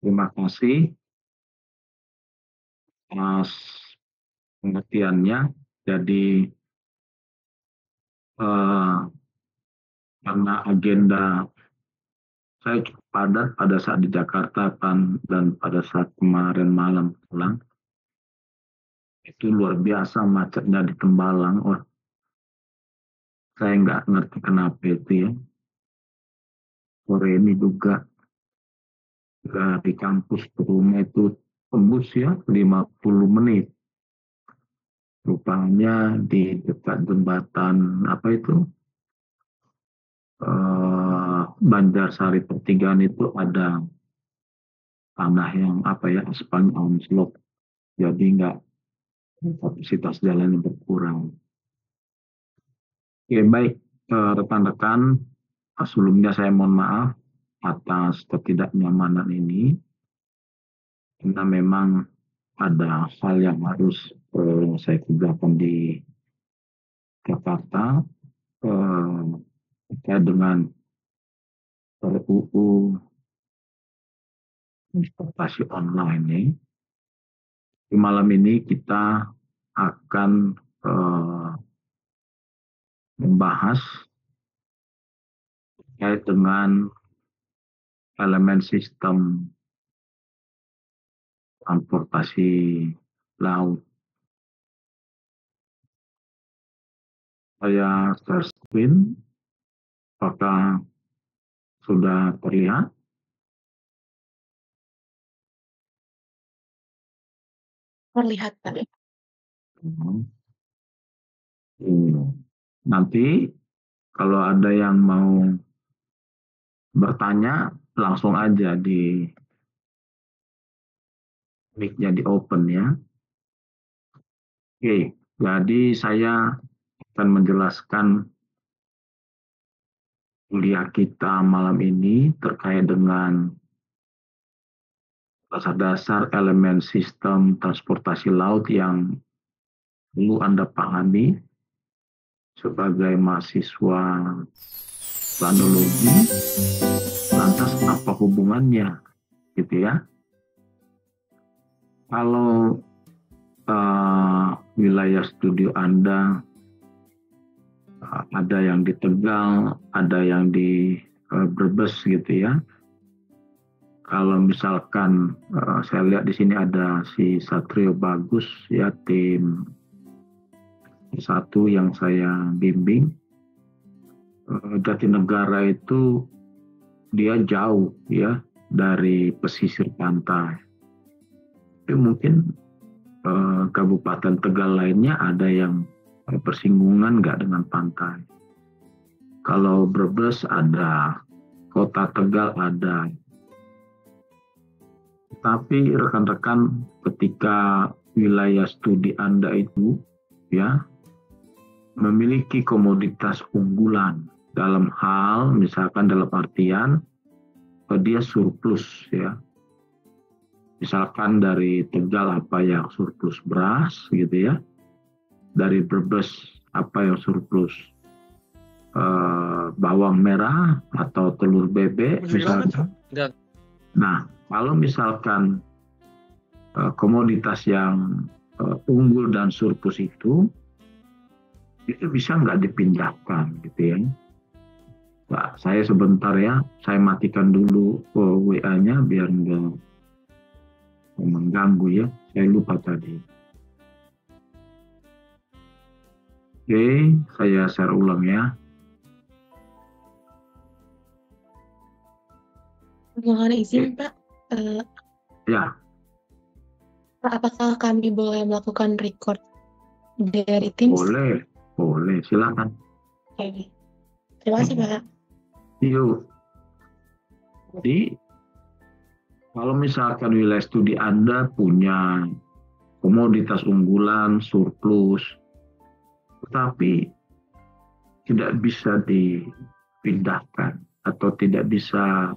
Terima kasih atas pengertiannya. Jadi eh, karena agenda saya cukup padat pada saat di Jakarta dan pada saat kemarin malam pulang, itu luar biasa macetnya di Tembalang. Wah, saya nggak ngerti kenapa itu ya. Sore ini juga di kampus ke rumah itu tembus ya 50 menit. Rupanya di dekat jembatan apa itu Banjarsari Pertigaan itu ada tanah yang apa ya aspalnya anjlok, jadi nggak kapasitas jalan yang berkurang. Oke, baik rekan-rekan, sebelumnya saya mohon maaf atas ketidaknyamanan ini karena memang ada hal yang harus saya kerjakan di Jakarta terkait dengan RUU transportasi online ini. Di malam ini kita akan membahas terkait dengan elemen sistem transportasi laut. Saya share screen, apakah sudah terlihat? Terlihat, Pak. Nanti kalau ada yang mau bertanya, langsung aja di mic-nya di open ya. Oke, jadi saya akan menjelaskan kuliah kita malam ini terkait dengan dasar-dasar elemen sistem transportasi laut yang perlu Anda pahami sebagai mahasiswa planologi. Lantas apa hubungannya, gitu ya? Kalau wilayah studi Anda ada yang di Tegal, ada yang di Brebes gitu ya. Kalau misalkan saya lihat di sini ada si Satrio Bagus ya, tim satu yang saya bimbing. Jatinegara itu dia jauh ya dari pesisir pantai. Tapi mungkin Kabupaten Tegal lainnya ada yang bersinggungan nggak dengan pantai. Kalau Brebes ada, Kota Tegal ada. Tapi rekan-rekan, ketika wilayah studi Anda itu ya memiliki komoditas unggulan dalam hal misalkan dalam artian dia surplus ya. Misalkan dari Tegal apa yang surplus beras gitu ya. Dari Brebes apa yang surplus bawang merah atau telur bebek misalkan. Nah, kalau misalkan komoditas yang unggul dan surplus itu bisa nggak dipindahkan gitu ya. Nah, saya sebentar ya, saya matikan dulu WA-nya biar nggak mengganggu ya. Saya lupa tadi. Oke, saya share ulang ya. Mohon izin, Pak. Ya. Pak, apakah kami boleh melakukan record dari Teams? Boleh, silakan. Oke. Terima kasih, Pak. Yuk. Jadi, kalau misalkan wilayah studi Anda punya komoditas unggulan, surplus, tetapi tidak bisa dipindahkan atau tidak bisa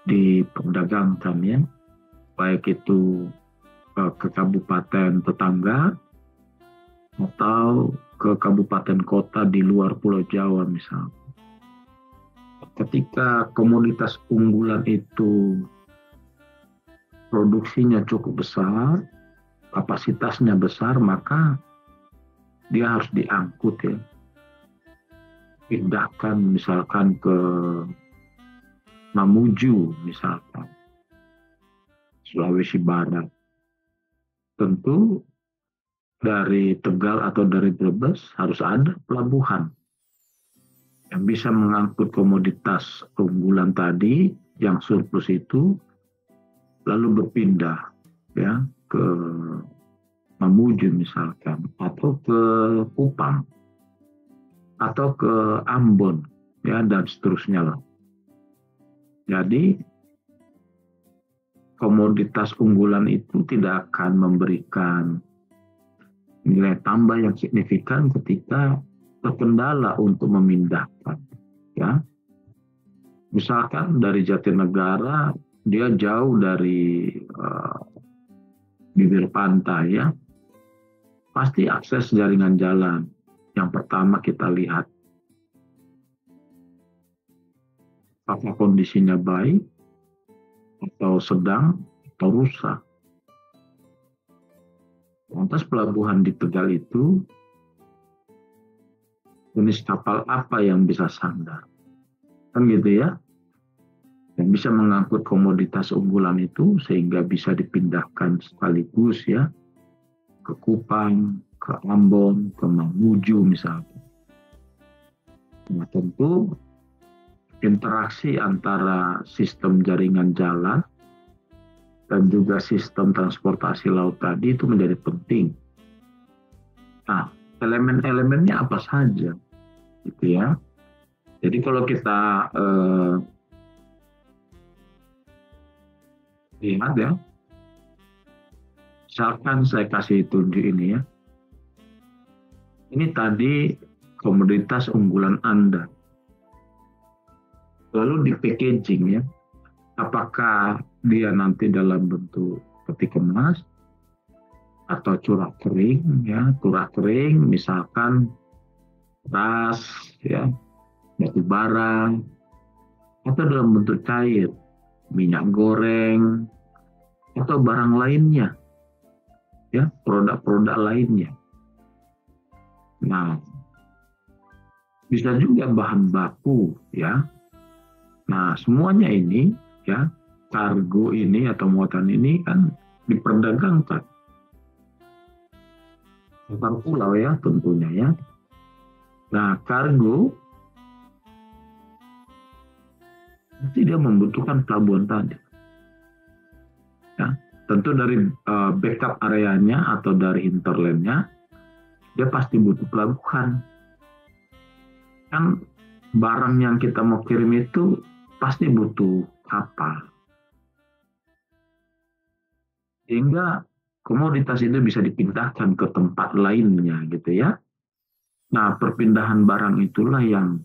diperdagangkan ya, baik itu ke kabupaten tetangga atau ke kabupaten kota di luar Pulau Jawa misalnya. Ketika komoditas unggulan itu produksinya cukup besar, kapasitasnya besar, maka dia harus diangkut ya. Pindahkan misalkan ke Mamuju misalkan, Sulawesi Barat. Tentu dari Tegal atau dari Brebes harus ada pelabuhan yang bisa mengangkut komoditas unggulan tadi yang surplus itu, lalu berpindah ya ke Mamuju misalkan, atau ke Kupang, atau ke Ambon ya, dan seterusnya lah. Jadi komoditas unggulan itu tidak akan memberikan nilai tambah yang signifikan ketika terkendala untuk memindahkan ya. Misalkan dari Jatinegara dia jauh dari bibir pantai ya, pasti akses jaringan jalan yang pertama kita lihat apakah kondisinya baik atau sedang atau rusak. Lantas pelabuhan di Tegal itu jenis kapal apa yang bisa sandar, kan gitu ya, yang bisa mengangkut komoditas unggulan itu sehingga bisa dipindahkan sekaligus ya ke Kupang, ke Ambon, ke Mamuju misalnya. Nah, tentu interaksi antara sistem jaringan jalan dan juga sistem transportasi laut tadi itu menjadi penting. Nah, elemen-elemennya apa saja, gitu ya. Jadi kalau kita lihat ya, misalkan saya kasih tunjuk ini ya, ini tadi komoditas unggulan Anda. Lalu di packaging ya, apakah dia nanti dalam bentuk peti kemas atau curah kering ya, curah kering misalkan beras ya, batu bara, atau dalam bentuk cair, minyak goreng atau barang lainnya ya, produk-produk lainnya. Nah, bisa juga bahan baku ya. Nah, semuanya ini ya, kargo ini atau muatan ini kan diperdagangkan antar pulau ya tentunya ya. Nah, kargo nanti dia membutuhkan pelabuhan tadi ya. Tentu dari backup areanya atau dari hinterlandnya dia pasti butuh pelabuhan. Kan barang yang kita mau kirim itu pasti butuh kapal. Sehingga komoditas itu bisa dipindahkan ke tempat lainnya gitu ya. Nah, perpindahan barang itulah yang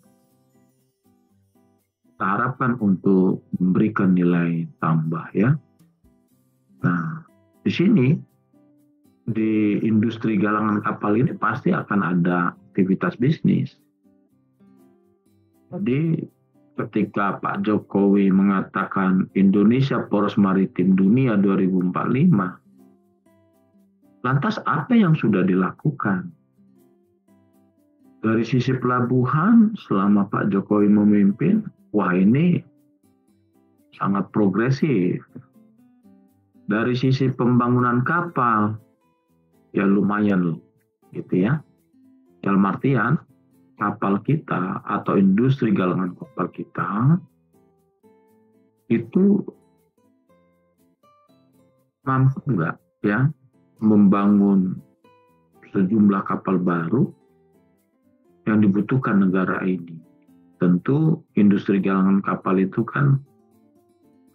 kita harapkan untuk memberikan nilai tambah ya. Nah, di sini di industri galangan kapal ini pasti akan ada aktivitas bisnis. Jadi ketika Pak Jokowi mengatakan Indonesia poros maritim dunia 2045, lantas apa yang sudah dilakukan? Dari sisi pelabuhan selama Pak Jokowi memimpin, wah ini sangat progresif. Dari sisi pembangunan kapal, ya lumayan loh, gitu ya. Dalam artian, kapal kita atau industri galangan kapal kita itu mampu nggak ya membangun sejumlah kapal baru yang dibutuhkan negara ini. Tentu industri galangan kapal itu kan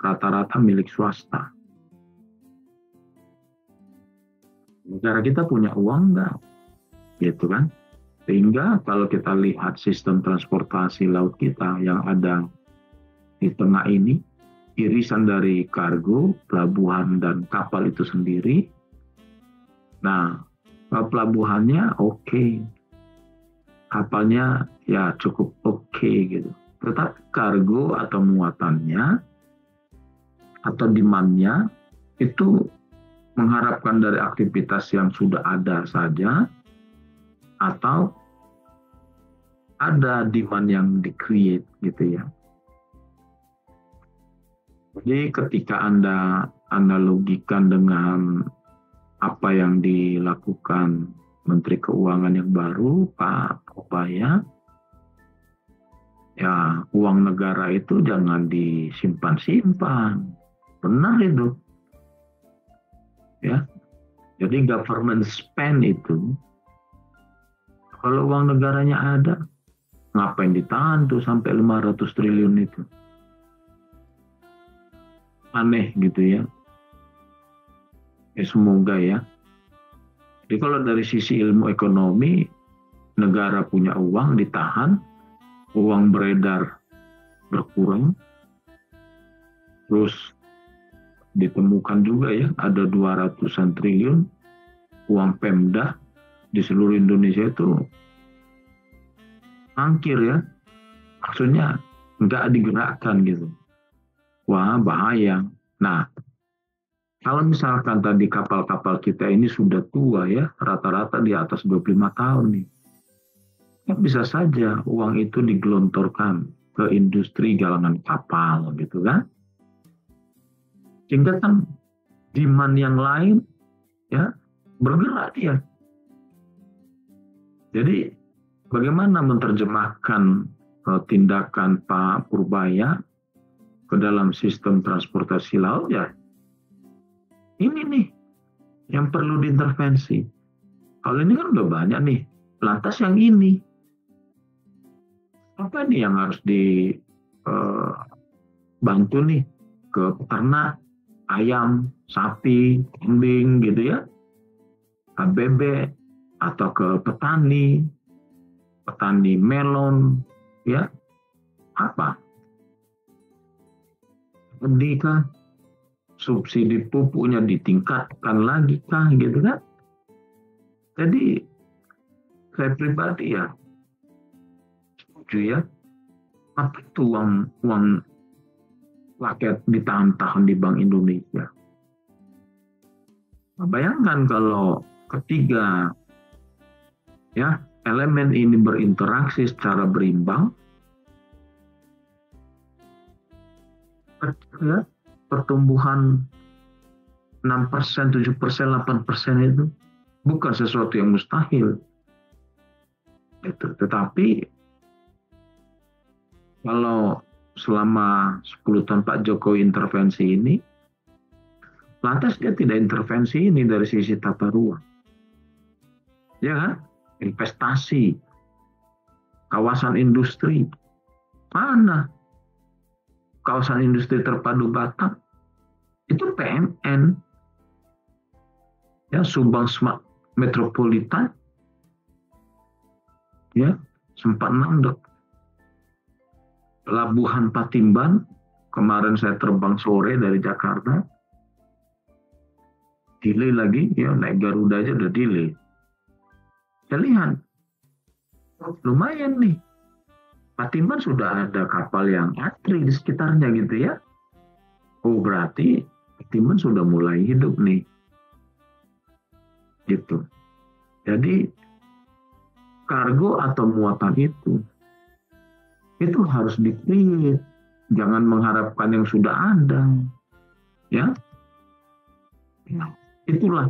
rata-rata milik swasta. Negara kita punya uang nggak? Gitu kan? Sehingga kalau kita lihat sistem transportasi laut kita yang ada di tengah ini, irisan dari kargo, pelabuhan, dan kapal itu sendiri. Nah, pelabuhannya oke. Kapalnya ya cukup oke gitu. Tetapi kargo atau muatannya atau demand-nya itu mengharapkan dari aktivitas yang sudah ada saja, atau ada demand yang di-create gitu ya. Jadi ketika Anda analogikan dengan apa yang dilakukan Menteri Keuangan yang baru, Pak Purbaya, ya uang negara itu jangan disimpan-simpan. Benar itu. Ya. Jadi government spend itu, kalau uang negaranya ada, ngapain ditahan tuh sampai 500 triliun itu? Aneh gitu ya. Semoga ya. Jadi kalau dari sisi ilmu ekonomi, negara punya uang ditahan, uang beredar berkurang, terus ditemukan juga ya ada 200-an triliun uang Pemda di seluruh Indonesia itu mangkir ya, maksudnya nggak digerakkan gitu. Wah bahaya. Nah kalau misalkan tadi kapal-kapal kita ini sudah tua ya, rata-rata di atas 25 tahun nih, ya bisa saja uang itu digelontorkan ke industri galangan kapal gitu kan. Sehingga kan demand yang lain ya bergerak dia. Jadi bagaimana menerjemahkan tindakan Pak Purbaya ke dalam sistem transportasi laut ya? Ini nih yang perlu diintervensi. Kalau ini kan udah banyak nih, lantas yang ini apa nih yang harus dibantu nih ke peternak ayam, sapi, kambing gitu ya, bebek, atau ke petani melon, ya, apa? Ini kah? Subsidi pupuknya ditingkatkan lagi kah, gitu kan? Jadi, saya pribadi ya, setuju ya, apa itu uang rakyat ditahan-tahan di Bank Indonesia. Nah, bayangkan kalau ketiga ya elemen ini berinteraksi secara berimbang, ya, pertumbuhan 6%, 7%, 8% itu bukan sesuatu yang mustahil. Tetapi kalau selama 10 tahun Pak Jokowi intervensi ini, lantas dia tidak intervensi ini dari sisi tata ruang. Ya kan? Investasi, kawasan industri. Mana? Kawasan industri terpadu Batam. Itu PMN. Ya, Subang Smart Metropolitan. Ya, sempat mandek. Pelabuhan Patimban, kemarin saya terbang sore dari Jakarta, delay lagi, ya naik Garuda aja udah delay. Saya lihat, lumayan nih, Patimban sudah ada kapal yang antri di sekitarnya gitu ya. Oh berarti Patimban sudah mulai hidup nih, gitu. Jadi kargo atau muatan itu harus di-create, jangan mengharapkan yang sudah ada, ya. Itulah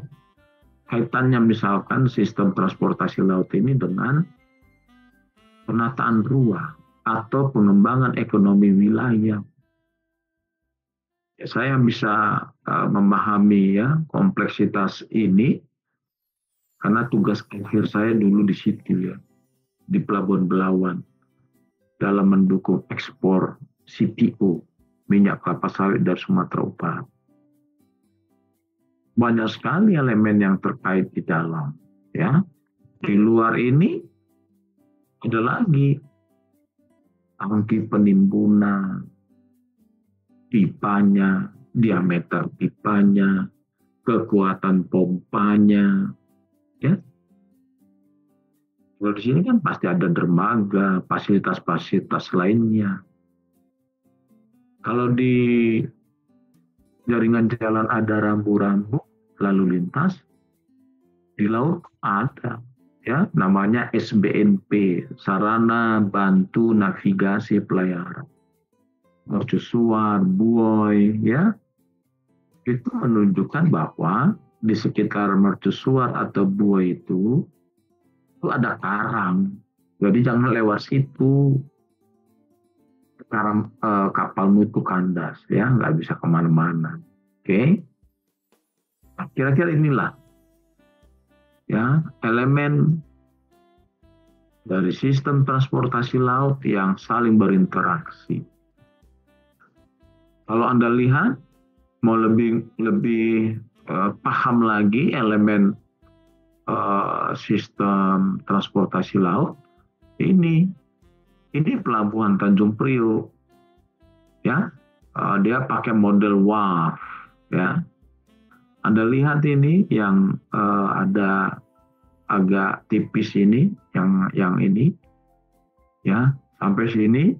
kaitannya misalkan sistem transportasi laut ini dengan penataan ruang atau pengembangan ekonomi wilayah. Ya, saya bisa memahami ya kompleksitas ini karena tugas akhir saya dulu di situ ya, di Pelabuhan Belawan, dalam mendukung ekspor CPO, minyak kelapa sawit dari Sumatera Utara. Banyak sekali elemen yang terkait di dalam. Ya. Di luar ini ada lagi tangki penimbunan, pipanya, diameter pipanya, kekuatan pompanya. Ya. Kalau di sini kan pasti ada dermaga, fasilitas-fasilitas lainnya. Kalau di jaringan jalan ada rambu-rambu lalu lintas, di laut ada, ya, namanya SBNP, Sarana Bantu Navigasi Pelayaran. Mercusuar, buoy, ya, itu menunjukkan bahwa di sekitar mercusuar atau buoy itu ada karang. Jadi jangan lewat situ. Karang kapalmu itu kandas, ya, nggak bisa kemana-mana. Oke, nah, kira-kira inilah, ya, elemen dari sistem transportasi laut yang saling berinteraksi. Kalau Anda lihat, mau lebih paham lagi elemen sistem transportasi laut, ini pelabuhan Tanjung Priok, ya, dia pakai model WAF, ya. Anda lihat ini yang ada agak tipis ini, yang ini, ya, sampai sini,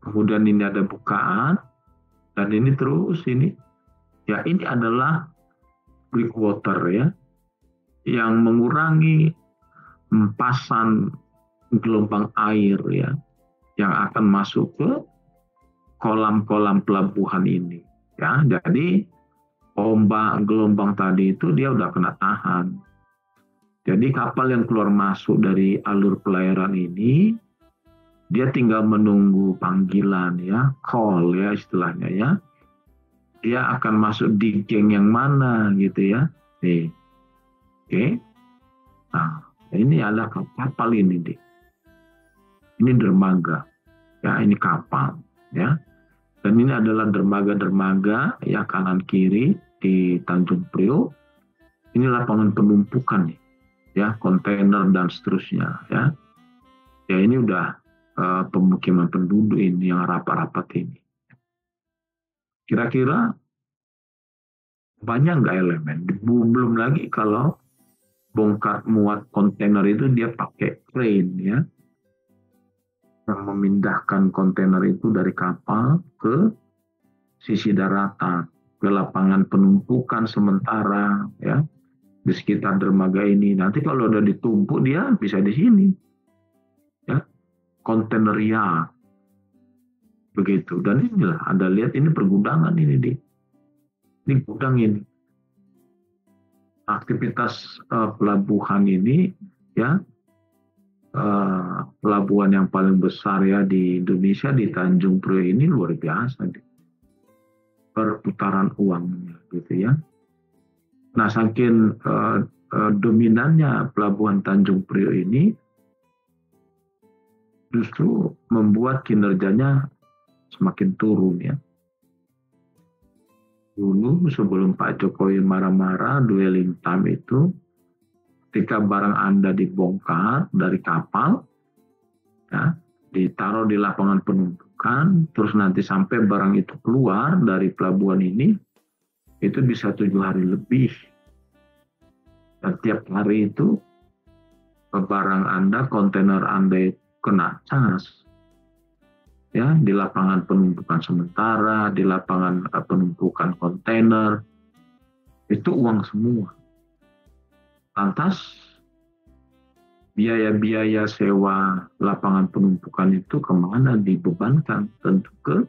kemudian ini ada bukaan, dan ini terus ini, ya, ini adalah breakwater, ya, yang mengurangi empasan gelombang air, ya, yang akan masuk ke kolam-kolam pelabuhan ini, ya. Jadi ombak gelombang tadi itu dia udah kena tahan. Jadi kapal yang keluar masuk dari alur pelayaran ini, dia tinggal menunggu panggilan, ya, call, ya, istilahnya, ya. Dia akan masuk di geng yang mana gitu, ya. Nih. Oke. Nah, ini ada kapal ini, deh. Ini dermaga, ya, ini kapal, ya. Dan ini adalah dermaga-dermaga, ya, kanan kiri di Tanjung Priok. Ini lapangan penumpukan, ya, kontainer dan seterusnya, ya. Ya, ini udah pemukiman penduduk ini yang rapat-rapat ini. Kira-kira banyak nggak elemen? Belum lagi kalau bongkar muat kontainer itu dia pakai crane, ya, yang memindahkan kontainer itu dari kapal ke sisi daratan, ke lapangan penumpukan sementara, ya, di sekitar dermaga ini. Nanti kalau udah ditumpuk dia bisa di sini, ya, kontainer yard, begitu. Dan inilah Anda lihat ini pergudangan ini gudang ini. Aktivitas pelabuhan ini, ya, pelabuhan yang paling besar, ya, di Indonesia, di Tanjung Priok ini luar biasa, perputaran uangnya, gitu, ya. Nah, saking dominannya pelabuhan Tanjung Priok ini justru membuat kinerjanya semakin turun, ya. Dulu sebelum Pak Jokowi marah-marah dwelling time itu, ketika barang Anda dibongkar dari kapal, ya, ditaruh di lapangan penumpukan, terus nanti sampai barang itu keluar dari pelabuhan ini, itu bisa 7 hari lebih. Dan tiap hari itu barang Anda, kontainer Anda kena cas, ya, di lapangan penumpukan sementara, di lapangan penumpukan kontainer, itu uang semua. Lantas biaya-biaya sewa lapangan penumpukan itu kemana dibebankan? Tentu ke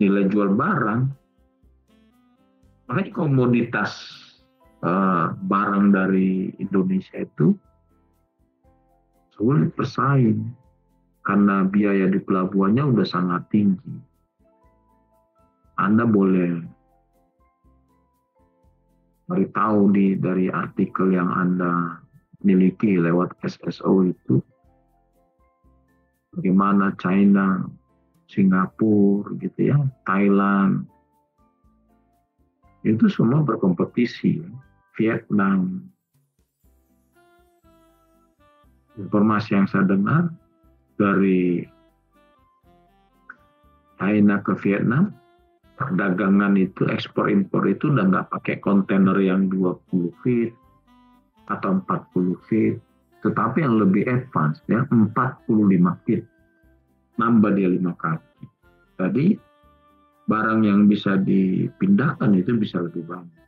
nilai jual barang. Makanya komoditas barang dari Indonesia itu sulit bersaing karena biaya di pelabuhannya udah sangat tinggi. Anda boleh beritahu dari artikel yang Anda miliki lewat SSO itu, bagaimana China, Singapura, gitu, ya, Thailand, itu semua berkompetisi. Vietnam, informasi yang saya dengar dari China ke Vietnam, perdagangan itu, ekspor impor itu udah nggak pakai kontainer yang 20 feet atau 40 feet, tetapi yang lebih advance, ya, 45 feet, nambah dia 5 kali. Jadi barang yang bisa dipindahkan itu bisa lebih banyak.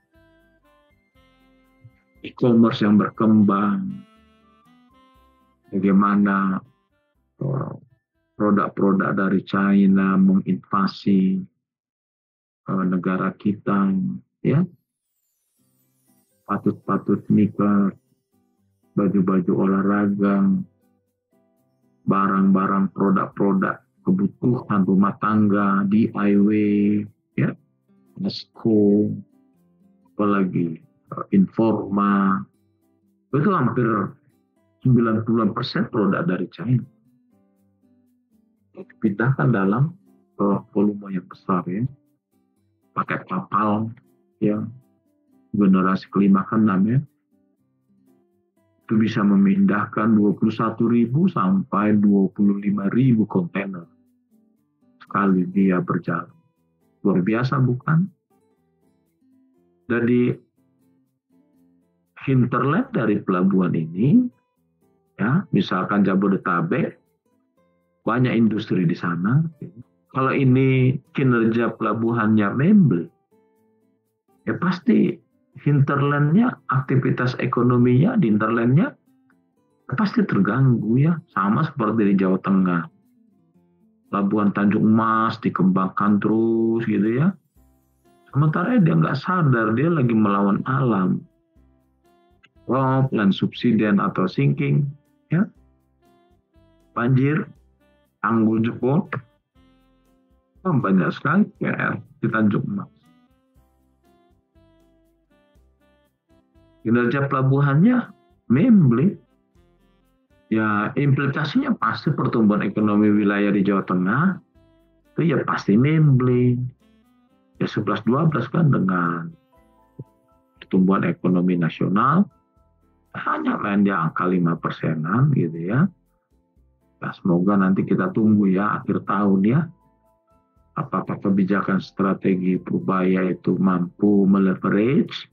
E-commerce yang berkembang, bagaimana produk-produk dari China menginvasi negara kita, ya, patut-patut sneaker, baju-baju olahraga, barang-barang produk-produk kebutuhan rumah tangga, DIY, ya, Mesko, apalagi Informa, itu hampir 90% produk dari China. Dipindahkan dalam volume yang besar, ya, pakai kapal yang generasi kelima ke enam, ya, itu bisa memindahkan 21.000 sampai 25.000 kontainer sekali dia berjalan. Luar biasa, bukan? Jadi hinterland dari pelabuhan ini, ya, misalkan Jabodetabek, banyak industri di sana. Kalau ini kinerja pelabuhannya membel, ya pasti hinterlandnya, aktivitas ekonominya di hinterlandnya pasti terganggu, ya, sama seperti di Jawa Tengah. Pelabuhan Tanjung Mas dikembangkan terus gitu, ya. Sementara dia nggak sadar dia lagi melawan alam. Rob, land subsiden atau sinking, ya, banjir, tanggul jebol, banyak sekali PR di Tanjung Mas. Kinerja pelabuhannya membeli, ya implikasinya pasti pertumbuhan ekonomi wilayah di Jawa Tengah itu ya pasti membeli. Ya 11-12 kan dengan pertumbuhan ekonomi nasional hanya main di angka 5%-an gitu, ya. Nah, semoga nanti kita tunggu, ya, akhir tahun, ya, apakah kebijakan strategi Purbaya itu mampu meleverage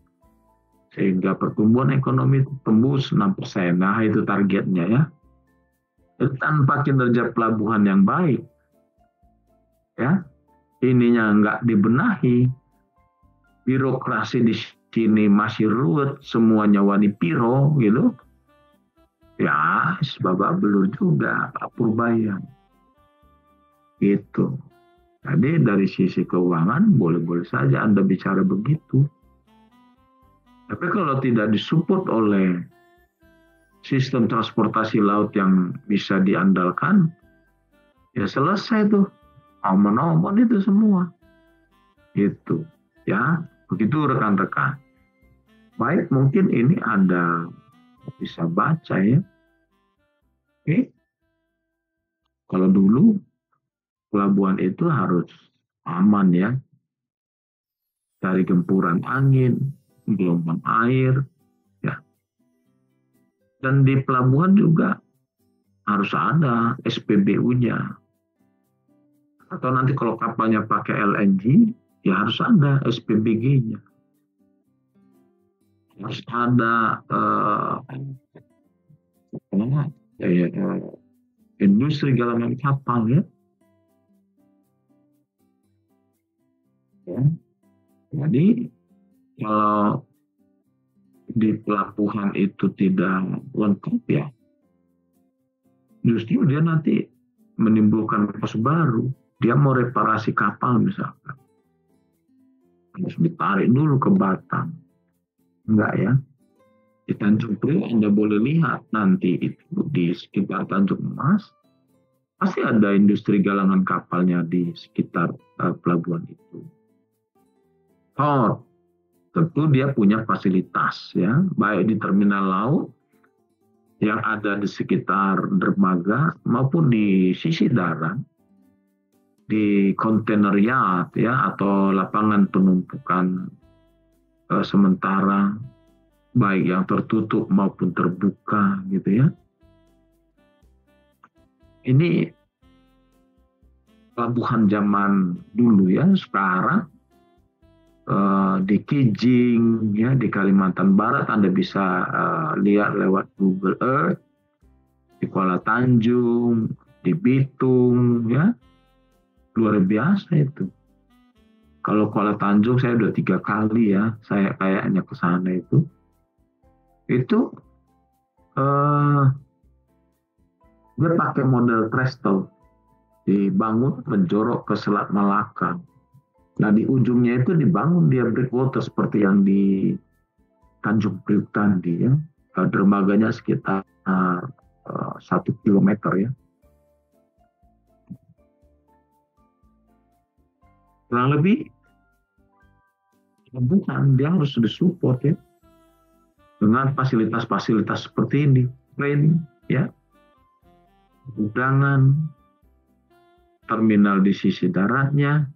sehingga pertumbuhan ekonomi tembus 6%. Nah, itu targetnya, ya. Tanpa kinerja pelabuhan yang baik, ya, ininya nggak dibenahi, birokrasi di sini masih ruwet, semuanya wani piro gitu, ya babak belur juga Pak Purbaya gitu. Jadi dari sisi keuangan boleh-boleh saja Anda bicara begitu, tapi kalau tidak disupport oleh sistem transportasi laut yang bisa diandalkan, ya selesai tuh omon-omon itu semua gitu, ya. Begitu rekan-rekan. Baik, mungkin ini Anda bisa baca, ya. Oke. Kalau dulu pelabuhan itu harus aman, ya, dari gempuran angin, gelombang air, ya. Dan di pelabuhan juga harus ada SPBU-nya. Atau nanti kalau kapalnya pakai LNG, ya harus ada SPBG-nya. Harus ada industri galangan kapal, ya. Jadi kalau di pelabuhan itu tidak lengkap, ya, justru dia nanti menimbulkan kos baru. Dia mau reparasi kapal misalkan, harus ditarik dulu ke Batam. Enggak, ya. Di Tanjung Priok Anda boleh lihat nanti itu di sekitar Tanjung Mas pasti ada industri galangan kapalnya di sekitar pelabuhan itu. Tentu dia punya fasilitas, ya, baik di terminal laut yang ada di sekitar dermaga maupun di sisi darat, di container yard, ya, atau lapangan penumpukan sementara, baik yang tertutup maupun terbuka gitu, ya. Ini pelabuhan zaman dulu, ya. Sekarang di Kijing, ya, di Kalimantan Barat Anda bisa lihat lewat Google Earth, di Kuala Tanjung, di Bitung, ya, luar biasa itu. Kalau Kuala Tanjung saya udah 3 kali ya, saya kayaknya ke sana itu eh, dia pakai model Crystal, dibangun menjorok ke Selat Malaka. Nah di ujungnya itu dibangun dia breakwater seperti yang di Tanjung Priuk tadi ya. Dermaganya sekitar 1 kilometer ya. Kurang lebih bukan, dia harus disupport ya dengan fasilitas-fasilitas seperti ini, train ya, undangan, terminal di sisi daratnya,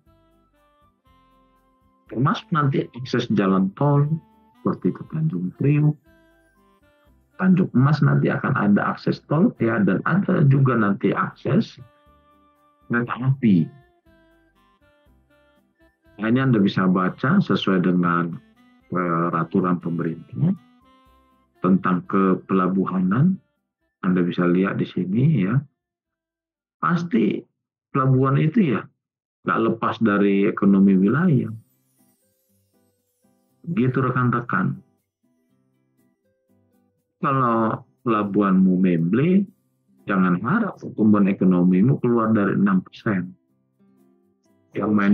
termasuk nanti akses jalan tol seperti ke Tanjung Priuk, Tanjung Emas nanti akan ada akses tol ya, dan ada juga nanti akses kereta api. Nah, ini Anda bisa baca sesuai dengan peraturan pemerintah tentang kepelabuhanan. Anda bisa lihat di sini ya. Pasti pelabuhan itu ya nggak lepas dari ekonomi wilayah. Gitu rekan-rekan. Kalau pelabuhanmu memble, jangan harap pertumbuhan ekonomimu keluar dari 6%. Yang main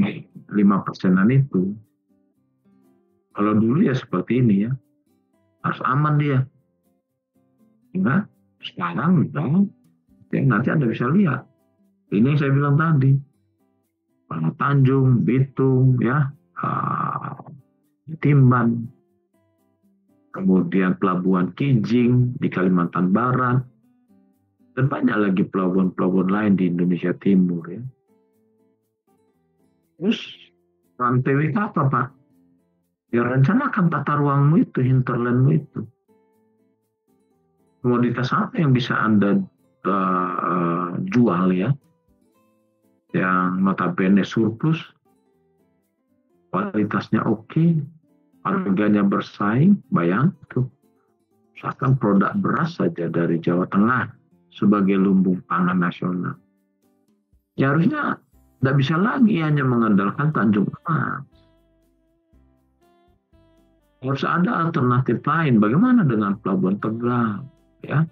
5%-an itu. Kalau dulu ya seperti ini ya, harus aman dia. Nah, sekarang ya, nanti Anda bisa lihat. Ini yang saya bilang tadi. Kuala Tanjung, Bitung, ya, Timban, kemudian Pelabuhan Kijing di Kalimantan Barat, dan banyak lagi pelabuhan-pelabuhan lain di Indonesia Timur ya. Terus rantai apa Pak? Ya rencanakan tata ruangmu itu, hinterlandmu itu. Komoditas apa yang bisa Anda jual ya? Yang notabene surplus, kualitasnya oke, harganya bersaing, bayang tuh. Misalkan produk beras saja dari Jawa Tengah sebagai lumbung pangan nasional. Ya harusnya tidak bisa lagi hanya mengandalkan Tanjung Emas. Harus ada alternatif lain. Bagaimana dengan Pelabuhan Tegal? Ya,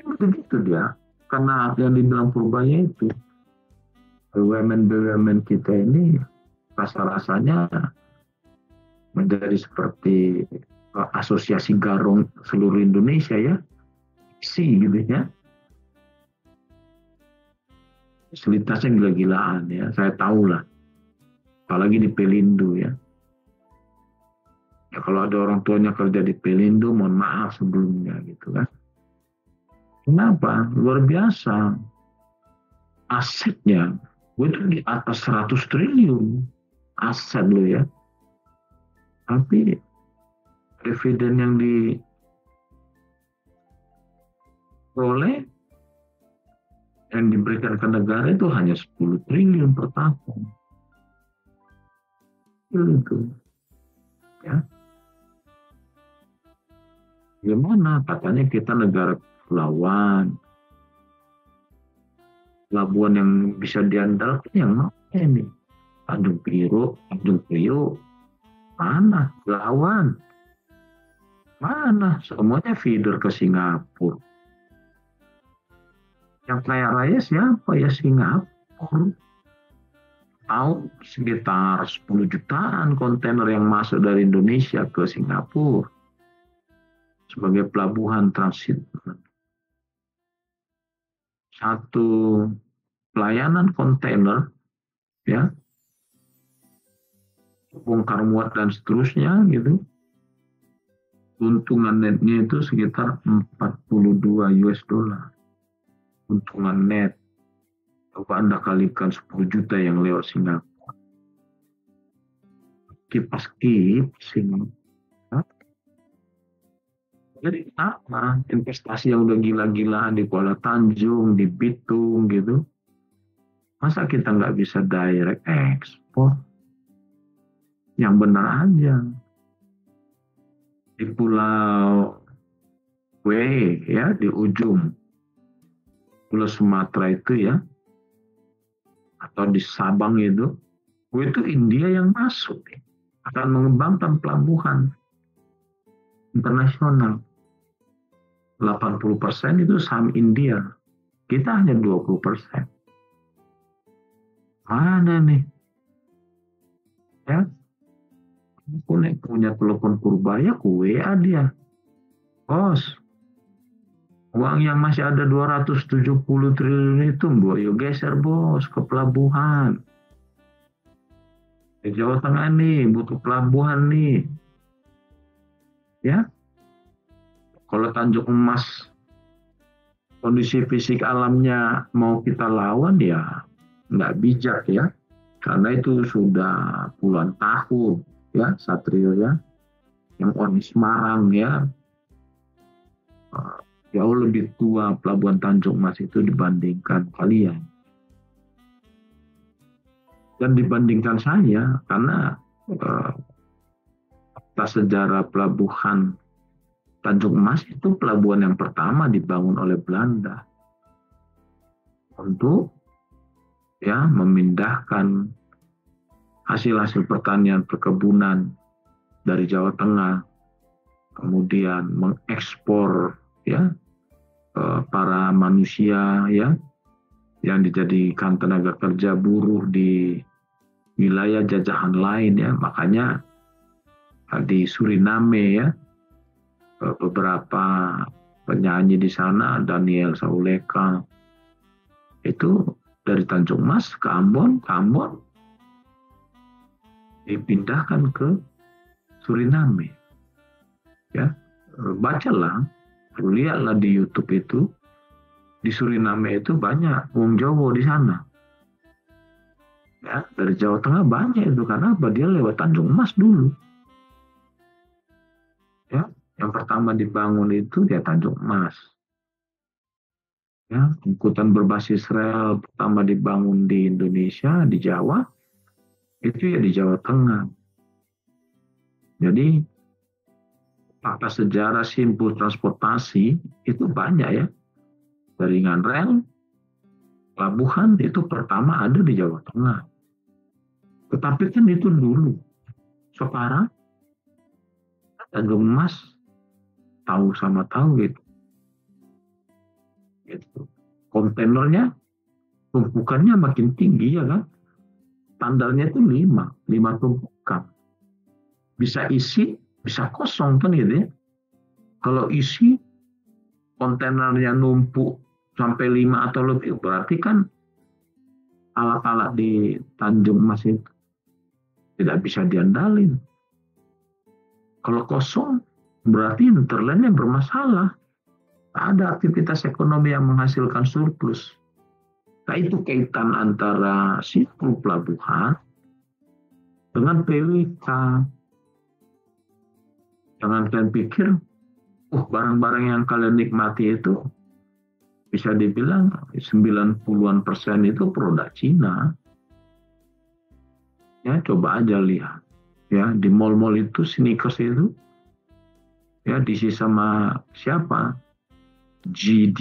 begitu dia. Karena yang dibilang Purbaya itu, BUMN kita ini rasa-rasanya menjadi seperti asosiasi garong seluruh Indonesia ya, gitu ya. Fasilitasnya gila-gilaan ya, saya tahu lah. Apalagi di Pelindo ya. Ya kalau ada orang tuanya kerja di Pelindo, mohon maaf sebelumnya gitu kan. Kenapa? Luar biasa. Asetnya, itu di atas 100 triliun. Aset lo ya. Tapi dividen yang diperoleh, yang diberikan ke negara itu hanya 10 triliun per tahun. Itu. Ya. Gimana? Katanya kita negara kepulauan. Pelabuhan yang bisa diandalkan yang mana ini? Tanjung Priok, mana? Lawan. Mana? Semuanya feeder ke Singapura. Yang kaya raya siapa ya? Singapura. Tahun sekitar 10 jutaan kontainer yang masuk dari Indonesia ke Singapura sebagai pelabuhan transit. Satu pelayanan kontainer ya, bongkar muat dan seterusnya gitu, untungan netnya itu sekitar 42 US dollar. Untungan net. Coba Anda kalikan 10 juta yang lewat Singapura. Kipas Singapura. Jadi apa? Investasi yang udah gila-gilaan di Kuala Tanjung, di Bitung gitu. Masa kita nggak bisa direct ekspor? Yang benar aja. Di Pulau W ya, di ujung Pulau Sumatera itu ya, atau di Sabang itu, Itu India yang masuk akan mengembangkan pelabuhan internasional. 80% itu saham India, kita hanya 20%. Mana nih? Ya, aku punya telepon Purbaya, WA dia. Bos, uang yang masih ada 270 triliun itu, yuk geser bos ke pelabuhan. Di Jawa Tengah nih, butuh pelabuhan nih. Ya, kalau Tanjung Emas kondisi fisik alamnya mau kita lawan ya nggak bijak ya, karena itu sudah puluhan tahun ya Satrio ya, yang Oni Semarang ya jauh lebih tua pelabuhan Tanjung Emas itu dibandingkan kalian dan dibandingkan saya, karena atas sejarah pelabuhan Tanjung Emas itu pelabuhan yang pertama dibangun oleh Belanda untuk ya memindahkan hasil-hasil pertanian perkebunan dari Jawa Tengah, kemudian mengekspor ya para manusia ya yang dijadikan tenaga kerja buruh di wilayah jajahan lain ya. Makanya di Suriname ya beberapa penyanyi di sana, Daniel Sauleka itu dari Tanjung Mas ke Ambon, dipindahkan ke Suriname. Ya, bacalah, lihatlah di YouTube itu, di Suriname itu banyak wong Jawa di sana. Ya, dari Jawa Tengah banyak itu, karena apa? Dia lewat Tanjung Mas dulu. Ya, yang pertama dibangun itu ya Tanjung Mas. Ya, angkutan berbasis rel pertama dibangun di Indonesia, di Jawa, itu ya di Jawa Tengah. Jadi fakta sejarah simpul transportasi itu banyak ya. Jaringan rel, pelabuhan itu pertama ada di Jawa Tengah. Tetapi kan itu dulu. Sekarang Tanjung Mas tahu sama tahu gitu. Kontainernya tumpukannya makin tinggi ya kan. Standarnya itu 5 tumpukan. Bisa isi, bisa kosong kan gitu ya. Kalau isi kontainernya numpuk sampai 5 atau lebih, berarti kan alat-alat di Tanjung Mas itu tidak bisa diandalin. Kalau kosong, berarti hinterlandnya bermasalah. Ada aktivitas ekonomi yang menghasilkan surplus. Nah, itu kaitan antara siklus pelabuhan dengan PWK. Jangan kalian pikir, barang-barang yang kalian nikmati itu bisa dibilang 90-an% itu produk Cina. Ya, coba aja lihat. Ya, di mall-mall itu sneakers itu ya diisi sama siapa? GD,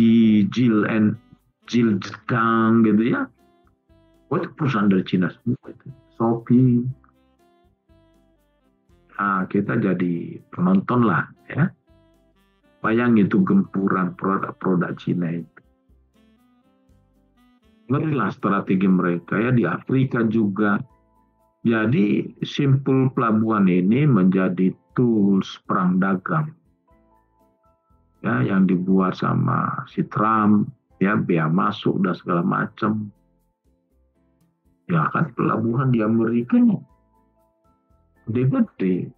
Jildang gitu ya. Itu perusahaan dari Cina semua itu. Shopee. Nah, kita jadi penonton lah ya. Bayangin itu gempuran produk-produk Cina itu. Ngerilah strategi mereka ya, di Afrika juga. Jadi simpul pelabuhan ini menjadi tools perang dagang. Ya, yang dibuat sama si Trump, ya bea masuk dan segala macam. Ya kan pelabuhan di Amerika gede-gede.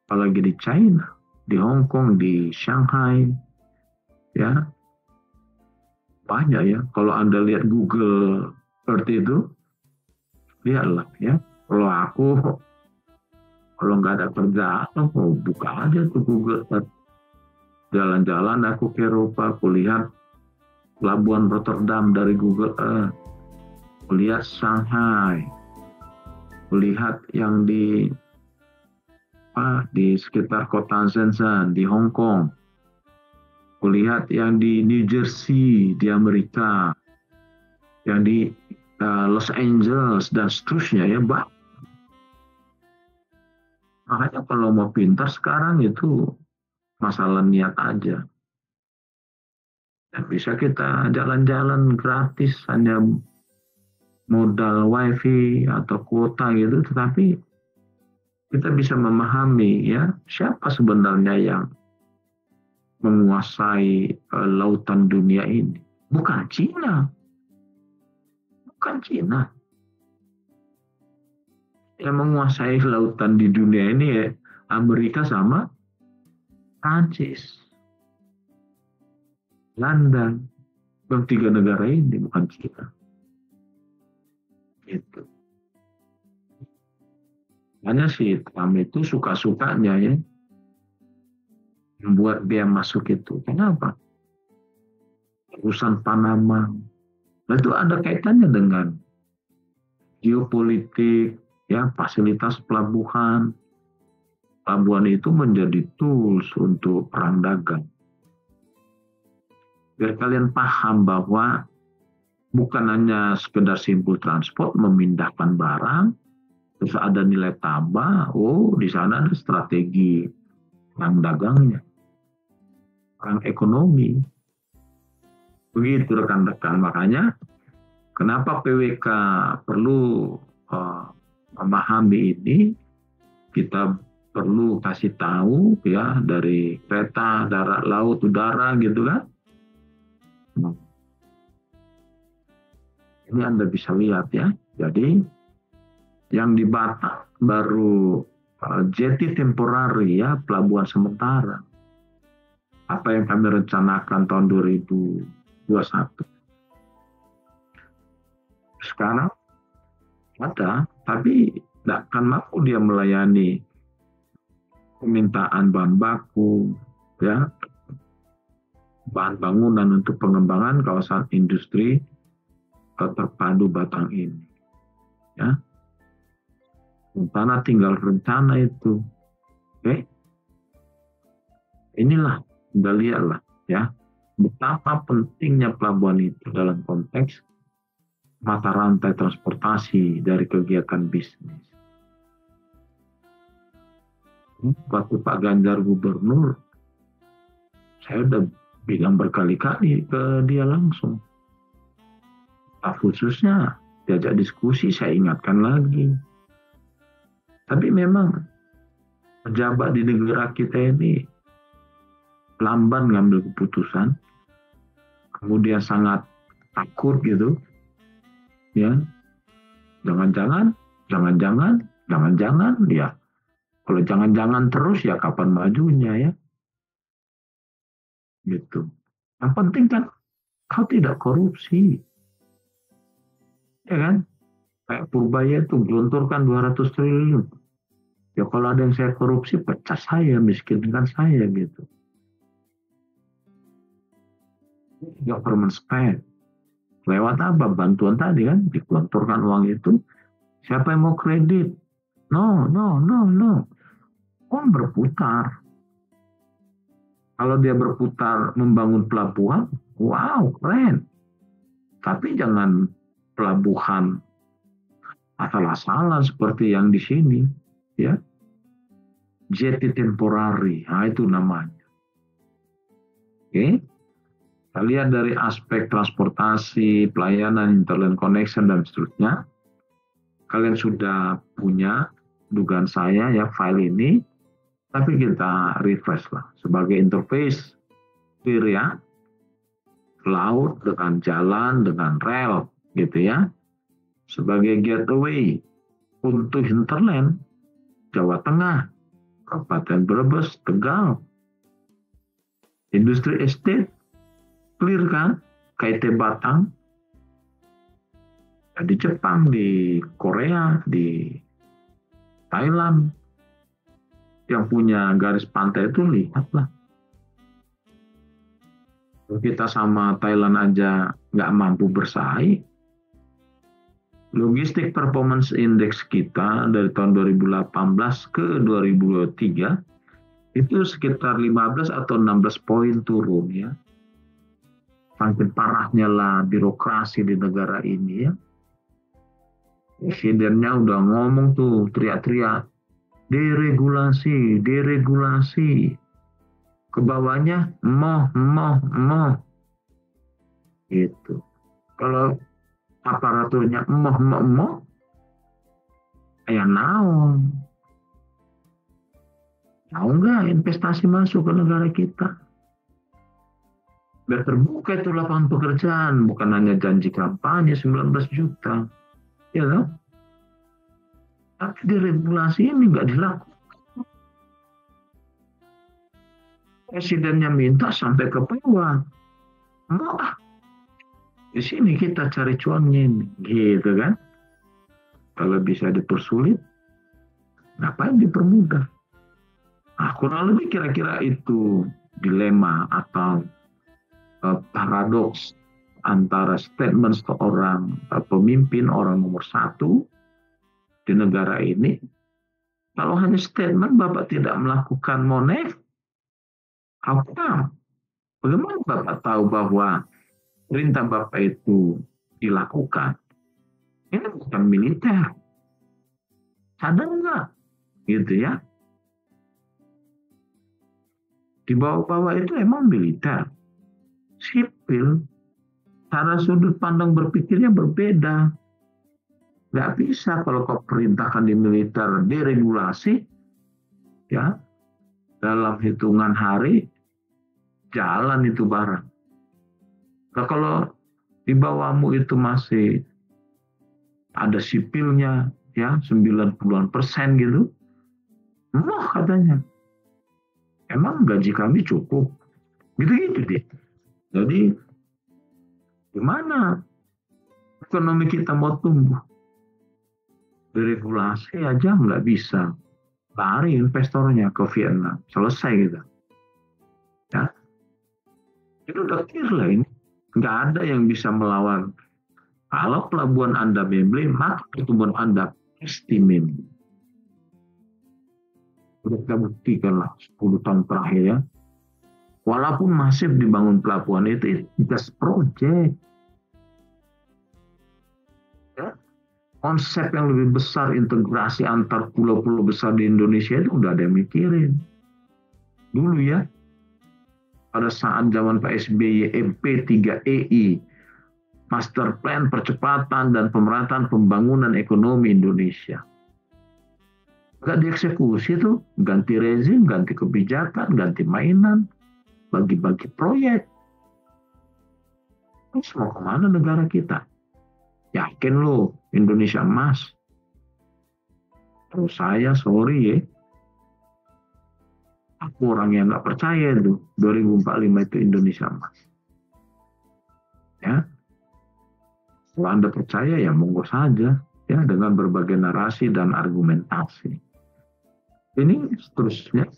Apalagi di China, di Hong Kong, di Shanghai. Ya. Banyak ya. Kalau Anda lihat Google Earth itu, lihatlah ya. Kalau nggak ada kerjaan, aku buka aja tuh Google Earth. Jalan-jalan aku ke Eropa, aku lihat pelabuhan Rotterdam dari Google Earth. Aku lihat Shanghai. Aku lihat yang di sekitar kota Shenzhen, di Hong Kong. Aku lihat yang di New Jersey, di Amerika. Yang di Los Angeles dan seterusnya ya, makanya kalau mau pintar sekarang itu masalah niat aja. Dan bisa kita jalan-jalan gratis hanya modal wifi atau kuota gitu, tetapi kita bisa memahami ya siapa sebenarnya yang menguasai lautan dunia ini. Bukan Cina, bukan Cina. Yang menguasai lautan di dunia ini ya Amerika sama Prancis, London, dan 3 negara ini bukan Cina. Gitu. Hanya si Trump itu suka-sukanya ya membuat dia masuk itu. Kenapa? Urusan Panama. Nah, itu ada kaitannya dengan geopolitik, ya fasilitas pelabuhan. Pelabuhan itu menjadi tools untuk perang dagang. Biar kalian paham bahwa bukan hanya sekedar simpul transport, memindahkan barang, terus ada nilai tambah, di sana ada strategi perang dagangnya, perang ekonomi. Begitu rekan-rekan, makanya kenapa PWK perlu memahami ini, kita perlu kasih tahu ya dari kereta, darat, laut, udara gitu kan. Ini Anda bisa lihat ya. Jadi yang di Batam baru jetty temporary ya, pelabuhan sementara. Apa yang kami rencanakan tahun 2021. Sekarang ada, tapi tidak akan mampu dia melayani permintaan bahan baku, ya, bahan bangunan untuk pengembangan kawasan industri terpadu Batang ini. Ya. Tanah tinggal rencana itu. Oke. Inilah, udah lihatlah ya, betapa pentingnya pelabuhan itu dalam konteks mata rantai transportasi dari kegiatan bisnis. Waktu Pak Ganjar gubernur, saya udah bilang berkali-kali ke dia langsung. Khususnya diajak diskusi, saya ingatkan lagi. Tapi memang pejabat di negara kita ini lamban ngambil keputusan, kemudian sangat takut gitu, ya. Jangan-jangan, ya. Kalau jangan-jangan terus ya kapan majunya ya, gitu. Yang penting kan kau tidak korupsi. Ya kan? Kayak Purbaya itu gelontorkan 200 triliun. Ya kalau ada yang saya korupsi, pecah saya, miskinkan saya gitu. Government spend. Lewat apa? Bantuan tadi kan, digelontorkan uang itu. Siapa yang mau kredit? No. Uang berputar. Kalau dia berputar membangun pelabuhan, wow, keren. Tapi jangan pelabuhan asal-asalan seperti yang di sini, ya. Jetty temporary, nah itu namanya. Oke, kita lihat dari aspek transportasi, pelayanan, internet connection dan seterusnya. Kalian sudah punya dugaan saya ya file ini, tapi kita refresh lah sebagai interface clear ya. Laut dengan jalan dengan rel gitu ya, sebagai gateway untuk hinterland Jawa Tengah, Kabupaten Brebes, Tegal. Industri estate clear kan, KIT Batang, di Jepang, di Korea, di Thailand, yang punya garis pantai itu lihatlah. Kita sama Thailand aja nggak mampu bersaing. Logistik Performance Index kita dari tahun 2018 ke 2023 itu sekitar 15 atau 16 poin turun ya. Saking parahnya lah birokrasi di negara ini ya. Presidennya udah ngomong tuh, teriak-teriak, deregulasi, deregulasi. Ke bawahnya, emoh, gitu. Kalau aparaturnya emoh, ya naon. Mau nggak investasi masuk ke negara kita? Biar terbuka itu lapangan pekerjaan, bukan hanya janji kampanye 19 juta. Ya kan? Tapi deregulasi ini nggak dilakukan. Presidennya minta sampai ke bawah. Mau di sini kita cari cuannya ini, gitu kan? Kalau bisa dipersulit, ngapain dipermudah? Nah, kurang lebih kira-kira itu dilema atau paradoks antara statement seorang pemimpin, orang nomor satu di negara ini. Kalau hanya statement, Bapak tidak melakukan monev, apa? Bagaimana Bapak tahu bahwa perintah Bapak itu dilakukan? Ini bukan militer. Sadar nggak? Gitu ya. Di bawah-bawah itu emang militer. Sipil. Cara sudut pandang berpikirnya berbeda. Nggak bisa kalau kau perintahkan di militer deregulasi, ya dalam hitungan hari jalan itu barang. Nah, kalau di bawahmu itu masih ada sipilnya, ya 90% gitu, katanya, emang gaji kami cukup, gitu-gitu deh. Jadi gimana ekonomi kita mau tumbuh? Deregulasi aja nggak bisa. Lari investornya ke Vietnam. Selesai gitu. Ya. Itu udah clear lah ini. Nggak ada yang bisa melawan. Kalau pelabuhan Anda membeli, maka pertumbuhan Anda pasti membeli. Sudah kita buktikan lah 10 tahun terakhir ya. Walaupun masif dibangun pelabuhan itu just project. Ya. Konsep yang lebih besar integrasi antar pulau-pulau besar di Indonesia itu udah ada yang mikirin. Dulu ya, pada saat zaman Pak SBY MP3EI, Master Plan Percepatan dan Pemerataan Pembangunan Ekonomi Indonesia. Gak dieksekusi tuh, ganti rezim, ganti kebijakan, ganti mainan, bagi-bagi proyek. Terus mau kemana negara kita? Yakin lo Indonesia emas? Terus saya sorry ya, aku orang yang nggak percaya itu 2045 itu Indonesia emas. Ya, kalau Anda percaya ya monggo saja ya dengan berbagai narasi dan argumentasi. Ini seterusnya.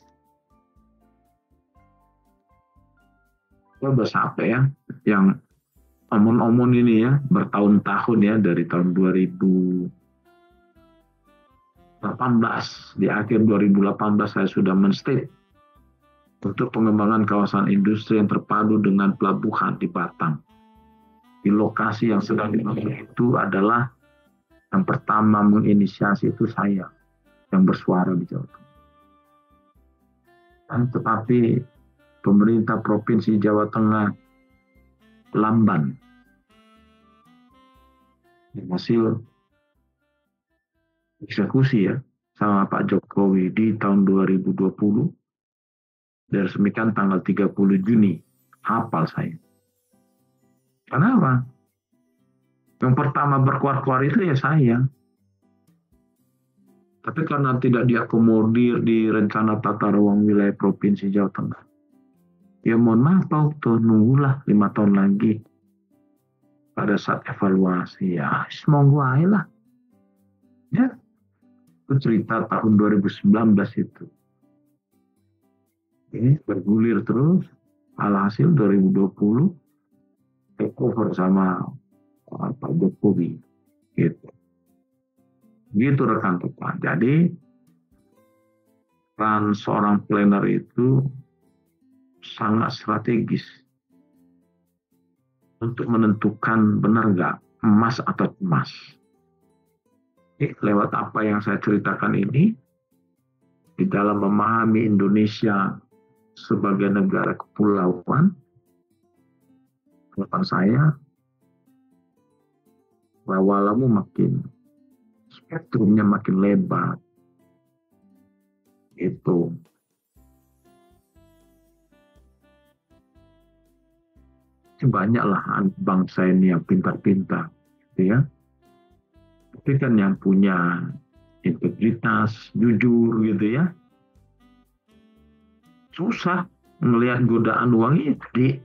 Coba siapa ya yang omon-omon ini ya bertahun-tahun ya dari tahun 2018 di akhir 2018 saya sudah men-state untuk pengembangan kawasan industri yang terpadu dengan pelabuhan di Batam. Di lokasi yang sedang dimaksud itu adalah yang pertama menginisiasi itu saya yang bersuara di Jawa Tengah. Tetapi pemerintah Provinsi Jawa Tengah lamban hasil eksekusi ya sama Pak Jokowi di tahun 2020 diresmikan tanggal 30 Juni. Hafal saya. Kenapa? Yang pertama berkuar-kuar itu ya saya. Tapi karena tidak diakomodir di rencana tata ruang wilayah Provinsi Jawa Tengah. Ya mohon maaf Pak Okto, nunggulah 5 tahun lagi. Pada saat evaluasi ya semoga aja lah. Ya, itu cerita tahun 2019 itu. Ini bergulir terus. Alhasil 2020 take over sama Pak Jokowi. Gitu rekan-rekan. Jadi peran seorang planner itu sangat strategis untuk menentukan benar nggak emas atau cemas. Lewat apa yang saya ceritakan ini, di dalam memahami Indonesia sebagai negara kepulauan, harapan saya walamu makin spektrumnya makin lebar. Itu banyaklah bangsa ini yang pintar-pintar, gitu ya. Tapi kan yang punya integritas, jujur, gitu ya, susah melihat godaan uang itu.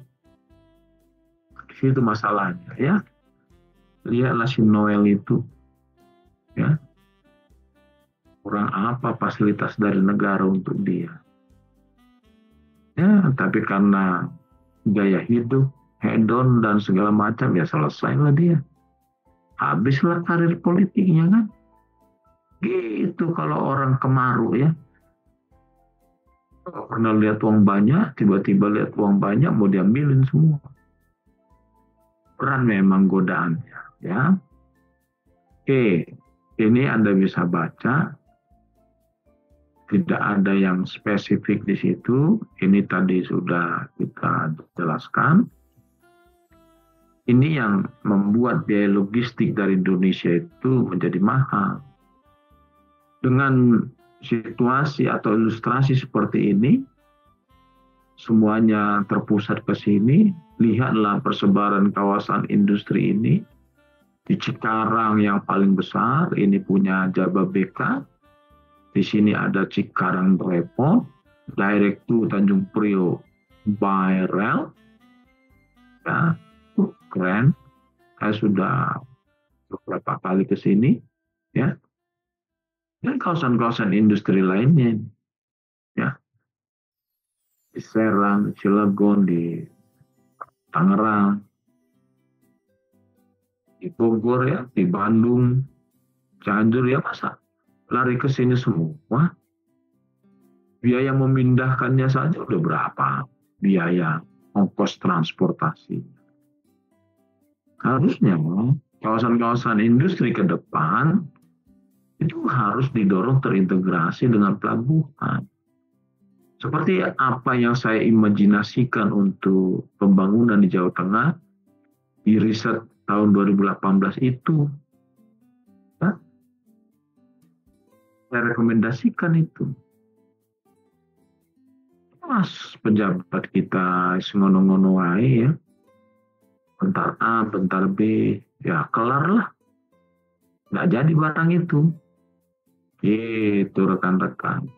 Di situ masalahnya, ya. Lihatlah si Noel itu, ya, kurang apa fasilitas dari negara untuk dia. Ya, tapi karena gaya hidup, hedon dan segala macam, ya selesailah dia. Habislah karir politiknya kan. Gitu kalau orang kemaru, ya. Kalau pernah lihat uang banyak, tiba-tiba lihat uang banyak, mau diambilin semua. Peran memang godaannya, ya. Oke, ini Anda bisa baca. Tidak ada yang spesifik di situ. Ini tadi sudah kita jelaskan. Ini yang membuat biaya logistik dari Indonesia itu menjadi mahal. Dengan situasi atau ilustrasi seperti ini, semuanya terpusat ke sini. Lihatlah persebaran kawasan industri ini. Di Cikarang yang paling besar, ini punya Jababeka. Di sini ada Cikarang Depot, direct to Tanjung Priok by rail. Ya, keren. Saya sudah beberapa kali ke sini, ya. Dan kawasan-kawasan industri lainnya, ya. Di Serang, di Cilegon, di Tangerang, di Bogor, ya, di Bandung, Cianjur, ya, masa lari ke sini semua. Biaya memindahkannya saja udah berapa? Biaya ongkos transportasi. Harusnya kawasan-kawasan industri ke depan itu harus didorong terintegrasi dengan pelabuhan. Seperti apa yang saya imajinasikan untuk pembangunan di Jawa Tengah di riset tahun 2018 itu. Ya, saya rekomendasikan itu. Mas pejabat kita ngono-ngono wae, ya. Bentar A, bentar B, ya kelar lah. Nggak jadi barang itu. Itu rekan-rekan.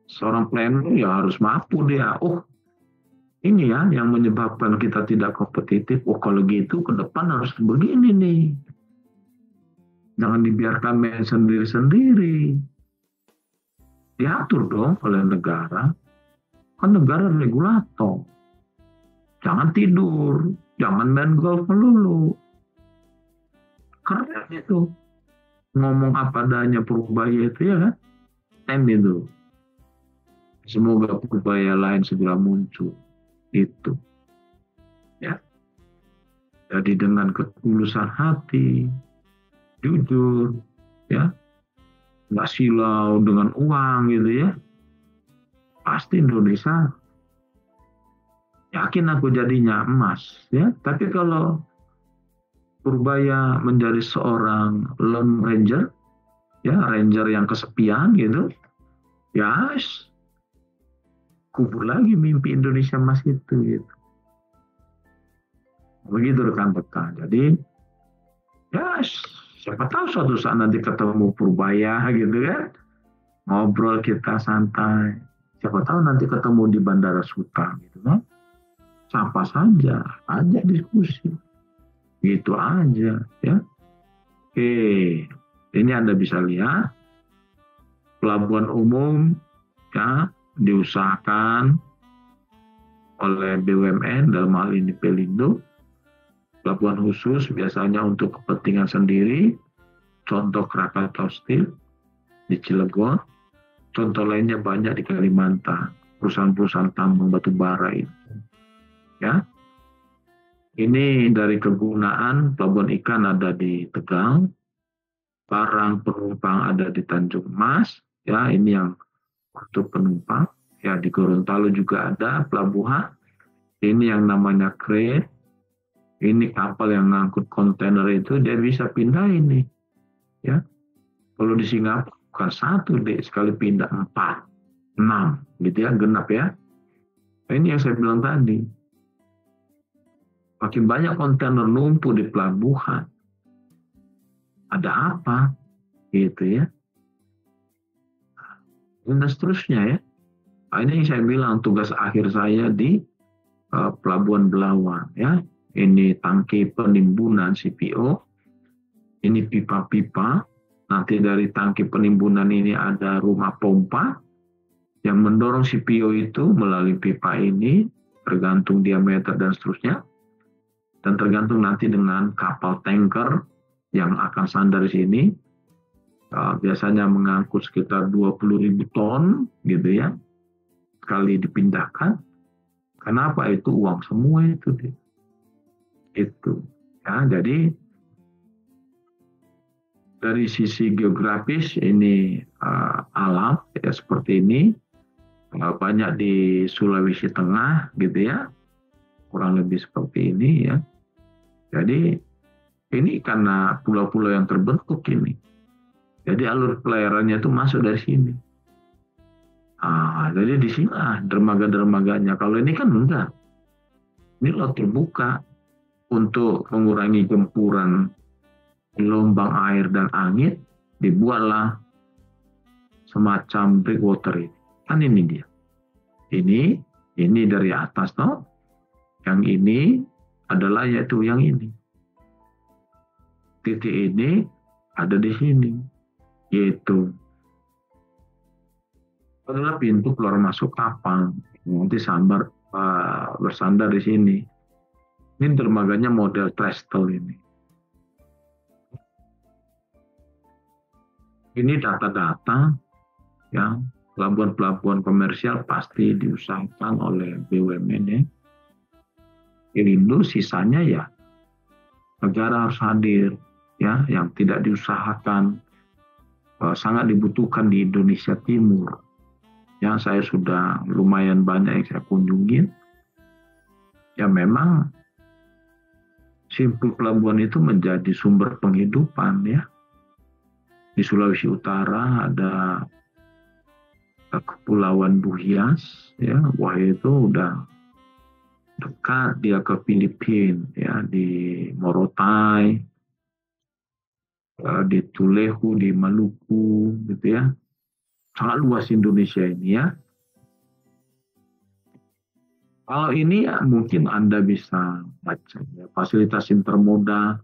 Seorang planner ya harus mampu dia. Oh, ini ya yang menyebabkan kita tidak kompetitif. Oh, kalau gitu ke depan harus begini nih. Jangan dibiarkan main sendiri-sendiri. Diatur dong oleh negara. Kan negara regulator. Jangan tidur, jangan main golf melulu. Keren itu. Ngomong apa adanya Purbaya itu, ya kan? Itu. Semoga Purbaya lain segera muncul. Itu. Ya. Jadi dengan ketulusan hati, jujur, ya. Nggak silau dengan uang gitu, ya. Pasti Indonesia, yakin aku jadinya emas, ya. Tapi kalau Purbaya menjadi seorang lone ranger, ya, ranger yang kesepian gitu, ya kubur lagi mimpi Indonesia emas itu, gitu. Begitu rekan-rekan. Jadi, ya siapa tahu suatu saat nanti ketemu Purbaya gitu kan, ngobrol kita santai. Siapa tahu nanti ketemu di Bandara Suta gitu kan. Sapa saja, ajak diskusi. Gitu aja, ya. Oke, ini Anda bisa lihat pelabuhan umum, ya, diusahakan oleh BUMN dalam hal ini Pelindo. Pelabuhan khusus biasanya untuk kepentingan sendiri. Contoh Krakatau Steel di Cilegon. Contoh lainnya banyak di Kalimantan. Perusahaan-perusahaan tambang batu bara itu, ya. Ini dari kegunaan pelabuhan ikan ada di Tegal, barang penumpang ada di Tanjung Mas, ya ini yang untuk penumpang. Ya di Gorontalo juga ada pelabuhan. Ini yang namanya crane. Ini kapal yang ngangkut kontainer itu dia bisa pindah ini, ya. Kalau di Singapura bukan satu deh, sekali pindah 4, 6, gitu ya, genap ya. Nah, ini yang saya bilang tadi. Makin banyak kontainer numpuk di pelabuhan. Ada apa? Gitu ya. Dan seterusnya ya. Nah, ini yang saya bilang tugas akhir saya di Pelabuhan Belawan ya. Ini tangki penimbunan CPO. Ini pipa-pipa. Nanti dari tangki penimbunan ini ada rumah pompa yang mendorong CPO itu melalui pipa ini, tergantung diameter dan seterusnya. Dan tergantung nanti dengan kapal tanker yang akan sandar di sini. Biasanya mengangkut sekitar 20.000 ton gitu ya. Sekali dipindahkan. Kenapa? Itu uang semua itu. Itu. Ya, jadi dari sisi geografis ini alam ya seperti ini. Banyak di Sulawesi Tengah gitu ya. Kurang lebih seperti ini ya. Jadi ini karena pulau-pulau yang terbentuk ini. Jadi alur pelayarannya itu masuk dari sini. Jadi di sini dermaga-dermaganya. Kalau ini kan enggak. Ini laut terbuka untuk mengurangi gempuran gelombang air dan angin, dibuatlah semacam breakwater ini. Kan ini dia. Ini dari atas toh. Yang ini adalah yaitu yang ini. Titik ini ada di sini. Yaitu adalah pintu keluar masuk kapal. Nanti bersandar di sini. Ini dermaganya model trestle ini. Ini data-data ya, pelabuhan-pelabuhan komersial pasti diusahakan oleh BUMN ya. Irindo sisanya ya negara harus hadir ya, yang tidak diusahakan sangat dibutuhkan di Indonesia Timur. Ya, saya sudah lumayan banyak yang saya kunjungin. Ya memang simpul pelabuhan itu menjadi sumber penghidupan ya. Di Sulawesi Utara ada Kepulauan Buhias ya, wah itu udah dekat dia ke Filipina ya, di Morotai, di Tulehu, di Maluku gitu ya. Sangat luas Indonesia ini ya. Kalau ini ya mungkin Anda bisa baca ya, fasilitas intermodal,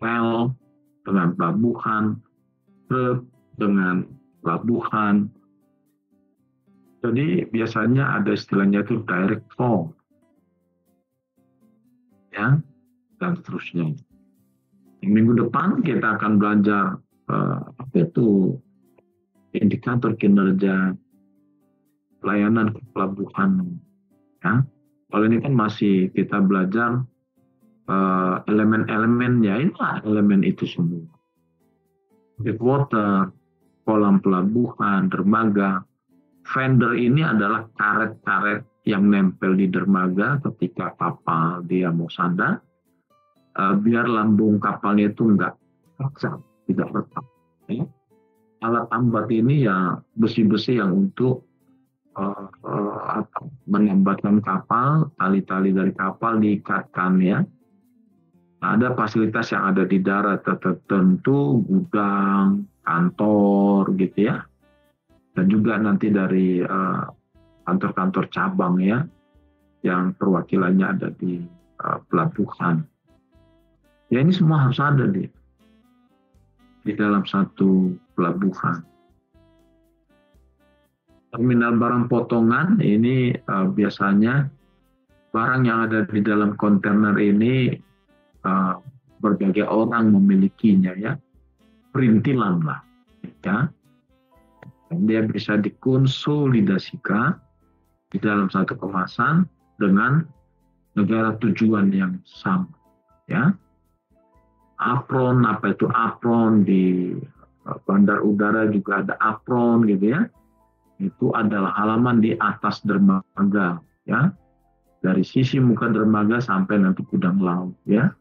rel dengan pelabuhan, truk dengan pelabuhan. Jadi biasanya ada istilahnya itu direct flow. Ya, dan seterusnya. Minggu depan kita akan belajar apa itu indikator kinerja pelayanan pelabuhan. Ya, kalau ini kan masih kita belajar elemen-elemennya, inilah elemen itu semua. Breakwater, kolam pelabuhan, dermaga, fender ini adalah karet-karet yang nempel di dermaga ketika kapal dia mau sandar, biar lambung kapalnya itu enggak retak, tidak retak. Ya. Alat ambat ini ya besi-besi yang untuk menambatkan kapal, tali-tali dari kapal diikatkan ya. Nah, ada fasilitas yang ada di darat tertentu, gudang, kantor gitu ya. Dan juga nanti dari kantor-kantor cabang ya, yang perwakilannya ada di pelabuhan. Ya ini semua harus ada di dalam satu pelabuhan. Terminal barang potongan ini biasanya barang yang ada di dalam kontainer ini berbagai orang memilikinya ya, perintilan lah ya. Dan dia bisa dikonsolidasikan di dalam satu kemasan dengan negara tujuan yang sama ya. apron, apa itu apron, di bandar udara juga ada apron gitu ya. Itu adalah halaman di atas dermaga ya, dari sisi muka dermaga sampai nanti gudang laut ya.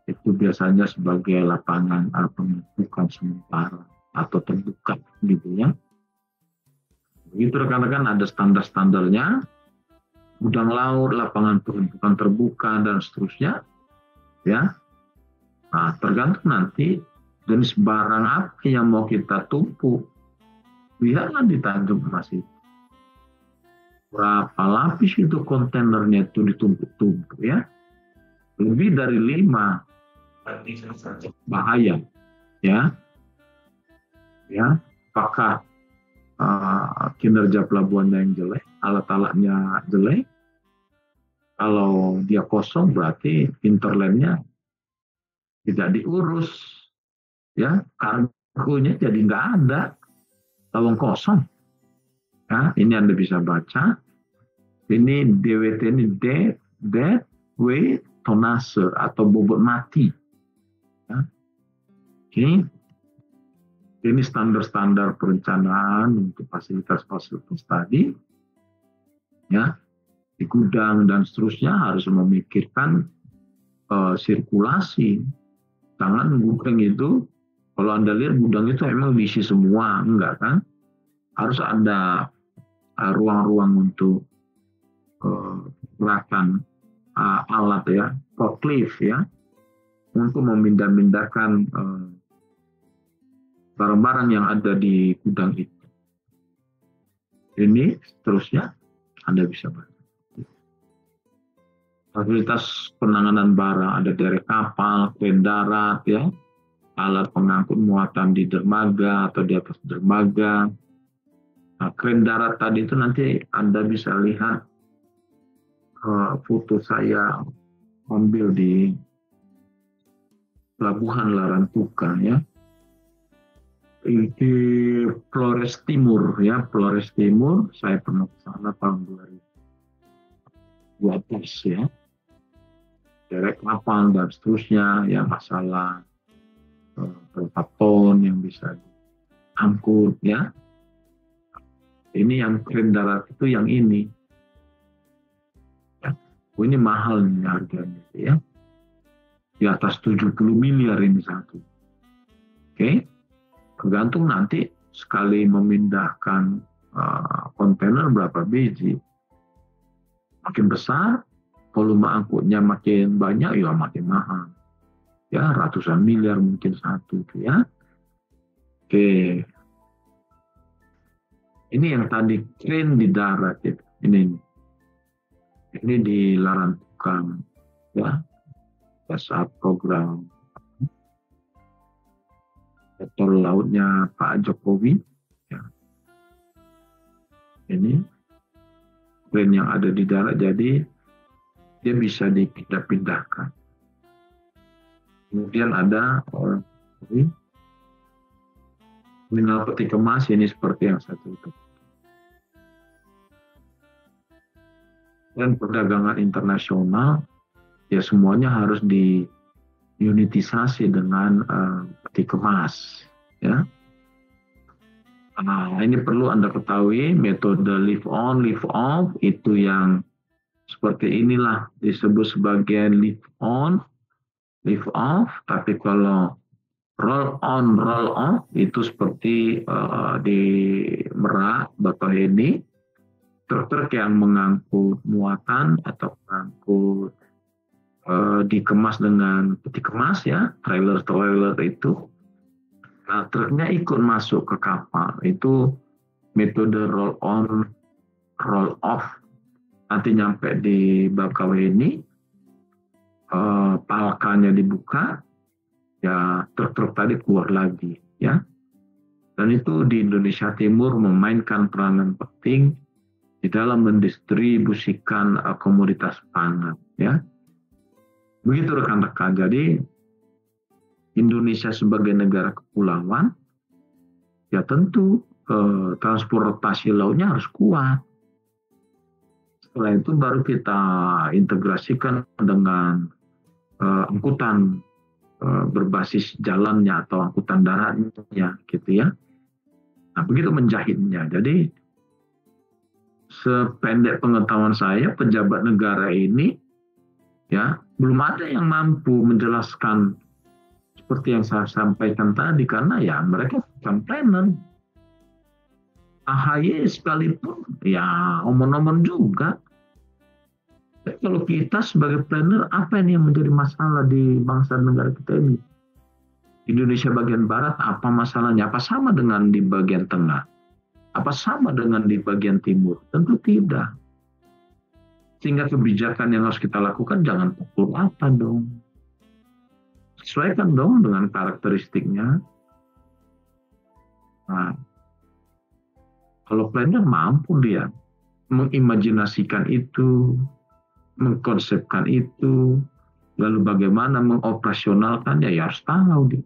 Itu biasanya sebagai lapangan penumpukan sementara atau terbuka gitu ya. Begitu rekan-rekan, ada standar-standarnya, gudang laut, lapangan penumpukan terbuka dan seterusnya ya. Nah, tergantung nanti jenis barang apa yang mau kita tumpuk. Lihatlah di Tanjung Mas itu. Berapa lapis itu kontainernya itu ditumpuk-tumpuk ya. Lebih dari 5. Bahaya ya. Ya, apakah kinerja pelabuhannya yang jelek, alat-alatnya jelek. Kalau dia kosong berarti hinterlandnya tidak diurus ya, kargonya jadi nggak ada, lawang kosong. Ya, ini Anda bisa baca. Ini DWT ini dead weight tonnage atau bobot mati. Ya. Ini standar-standar perencanaan untuk fasilitas-fasilitas tadi. Ya, di gudang dan seterusnya harus memikirkan sirkulasi. Jangan gudang itu, kalau Anda lihat gudang itu emang diisi semua, enggak kan? Harus ada ruang-ruang untuk gerakan alat ya, forklift ya, untuk memindah-mindahkan barang-barang yang ada di gudang itu. Ini seterusnya Anda bisa baca. Fasilitas penanganan barang ada derek kapal, kren darat ya, alat pengangkut muatan di dermaga atau di atas dermaga. Nah, kren darat tadi itu nanti Anda bisa lihat foto saya ambil di Pelabuhan Larantuka ya, di Flores Timur ya, Flores Timur. Saya pernah ke sana tahun 2012 ya, derek kapal dan seterusnya ya, masalah berapa ton yang bisa diangkut ya. Ini yang kren darat itu yang ini ya. Ini mahal nih harganya ya, di atas 70 miliar ini satu. Oke. Tergantung nanti sekali memindahkan kontainer berapa biji. Makin besar, volume angkutnya makin banyak, ya makin mahal. Ya, ratusan miliar mungkin satu itu ya. Oke. Ini yang tadi kren di darat itu. Ini di Larantuka ya. Saat program sektor lautnya Pak Jokowi ya. Ini kren yang ada di darat, jadi dia bisa dipindah-pindahkan. Kemudian ada terminal peti kemas, ini seperti yang satu itu. Dan perdagangan internasional ya, semuanya harus diunitisasi dengan peti kemas ya. Nah, ini perlu Anda ketahui, metode lift on, lift off itu yang seperti inilah disebut sebagai lift on, lift off. Tapi kalau roll on, roll off itu seperti di Merak, Bakauheni, truk-truk yang mengangkut muatan atau mengangkut dikemas dengan peti kemas ya, trailer itu. Nah, truknya ikut masuk ke kapal, itu metode roll on, roll off. Nanti nyampe di Bakauheni, palkanya dibuka, ya truk-truk tadi keluar lagi ya. Dan itu di Indonesia Timur memainkan peranan penting di dalam mendistribusikan komoditas pangan ya. Begitu rekan-rekan. Jadi Indonesia sebagai negara kepulauan, ya tentu transportasi lautnya harus kuat. Setelah itu baru kita integrasikan dengan angkutan berbasis jalannya atau angkutan daratnya gitu ya. Nah, begitu menjahitnya. Jadi sependek pengetahuan saya, pejabat negara ini ya belum ada yang mampu menjelaskan seperti yang saya sampaikan tadi, karena ya mereka bukan planner. AHY sekalipun ya omong-omong juga. Tapi kalau kita sebagai planner, apa ini yang menjadi masalah di bangsa negara kita ini? Indonesia bagian barat, apa masalahnya? Apa sama dengan di bagian tengah? Apa sama dengan di bagian timur? Tentu tidak. Sehingga kebijakan yang harus kita lakukan jangan pukul rata dong. Sesuaikan dong dengan karakteristiknya. Nah, kalau planner mampu dia mengimajinasikan itu, mengkonsepkan itu, lalu bagaimana mengoperasionalkannya, ya harus tahu dia.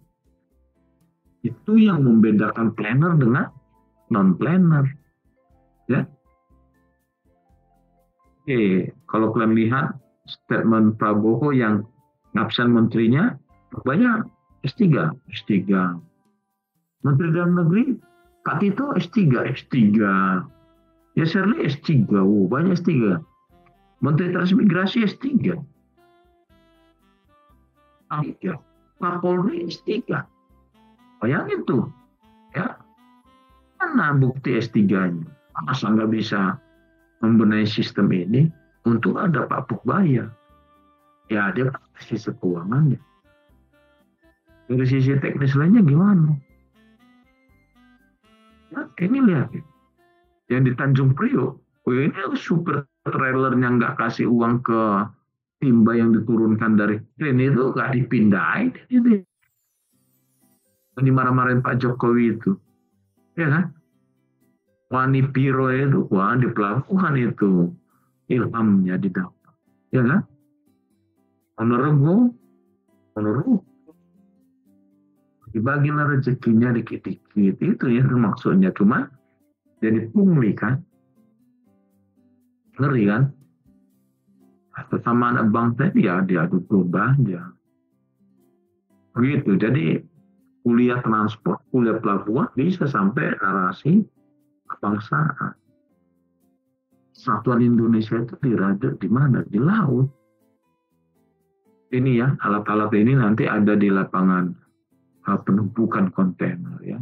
Itu yang membedakan planner dengan non-planner. Ya. Oke, kalau kalian lihat statement Prabowo yang ngabsen menterinya, banyak S3. Menteri Dalam Negeri, Pak Tito S3. Ya Shirley S3, banyak S3. Menteri Transmigrasi S3. Kapolri S3. Bayangin tuh, ya. Mana bukti S3-nya? Masa nggak bisa membenahi sistem ini? Untuk ada Pak Pukbaya. Ya, dia sisi keuangannya. Dari sisi teknis lainnya gimana? Nah, ini lihat. Yang di Tanjung Priok, ini super trailernya nggak kasih uang ke timba yang diturunkan dari kren itu, nggak dipindahin. Ini dimarah-marahin Pak Jokowi itu. Ya kan? Wani Piro itu, wah di pelabuhan itu ilhamnya didapat. Ya kan? Honorable, dibagilah rezekinya dikit-dikit. Itu ya maksudnya. Cuma jadi pungli kan. Ngeri kan? Sesama anak bangsa ya diadu domba aja. Begitu. Jadi kuliah transport, kuliah pelabuhan bisa sampai narasi kebangsaan. Satuan Indonesia itu dirajut di mana? Di laut. Ini ya, alat-alat ini nanti ada di lapangan penumpukan kontainer ya.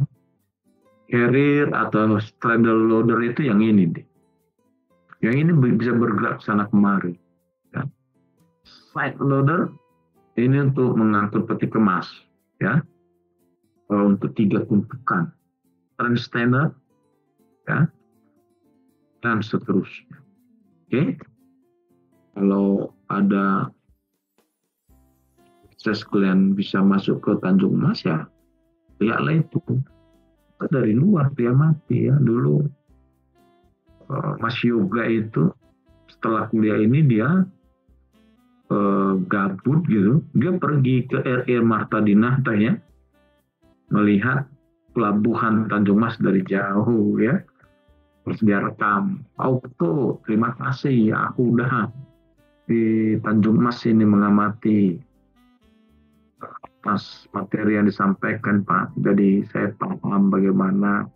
Carrier atau straddle loader itu yang ini deh. Yang ini bisa bergerak sana kemari. Ya. Side loader ini untuk mengangkut peti kemas ya. Untuk 3 tumpukan. Transtainer ya. Dan seterusnya. Oke. Kalau ada akses kalian bisa masuk ke Tanjung Mas ya, lihatlah itu. Dari luar dia mati ya. Dulu Mas Yoga itu setelah kuliah ini dia gabut gitu, dia pergi ke RI Marta Dinata ya, melihat pelabuhan Tanjung Mas dari jauh ya. Terus dia rekam, auto terima kasih ya, aku udah di Tanjung Mas ini mengamati atas materi yang disampaikan Pak. Jadi saya paham bagaimana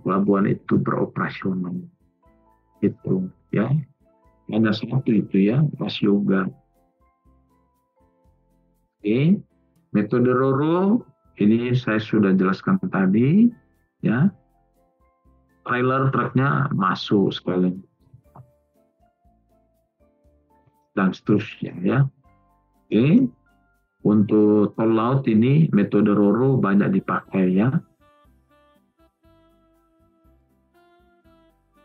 pelabuhan itu beroperasional. Itu ya. Ada satu itu ya, Mas Yoga. Oke. Metode RORO ini saya sudah jelaskan tadi ya. Trailer truknya masuk sekali. Dan seterusnya ya. Oke. Untuk tol laut ini metode RORO banyak dipakai ya.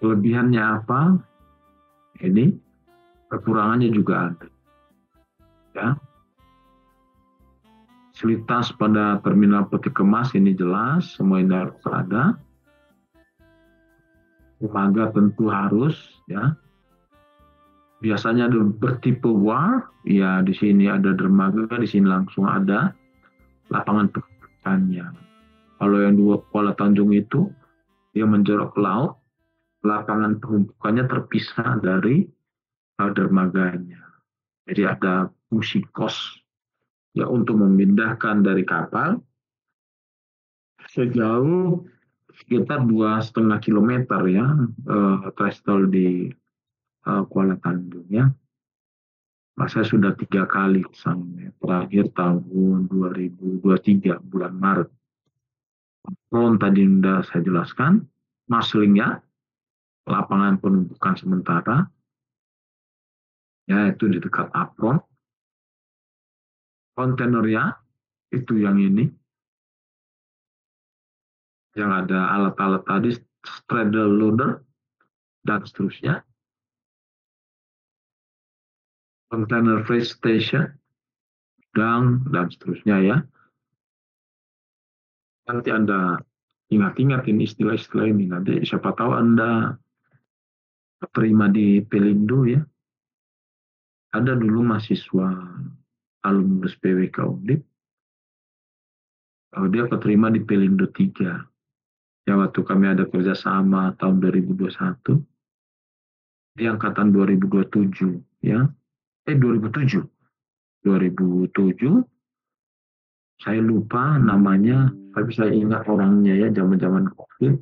Kelebihannya apa? Ini kekurangannya juga ada. Ya. Fasilitas pada terminal peti kemas ini jelas, semua ini harus ada. Dermaga tentu harus ya. Biasanya ada bertipe war, ya di sini ada dermaga, di sini langsung ada lapangan penumpukannya. Kalau yang dua Kuala Tanjung itu dia menjorok ke laut, lapangan penumpukannya terpisah dari dermaganya. Jadi ada fungsi kos ya untuk memindahkan dari kapal sejauh sekitar 2,5 kilometer ya, threshold di Kuala Tanjung ya. Saya sudah 3 kali ke sana, terakhir tahun 2023 bulan Maret. Ron tadi sudah saya jelaskan, marslingnya lapangan penumpukan sementara, ya itu di dekat apron. Kontainernya itu yang ini, yang ada alat-alat tadi, straddle loader dan seterusnya. Container freight station dan seterusnya ya. Nanti Anda ingat-ingat ini istilah-istilah ini. Nanti siapa tahu Anda terima di Pelindo ya. Ada dulu mahasiswa alumnus PWK Undip. Dia keterima di Pelindo 3. Ya waktu kami ada kerjasama tahun 2021. Di angkatan 2027 ya. 2007. 2007. Saya lupa namanya, tapi saya ingat orangnya ya, zaman-zaman COVID.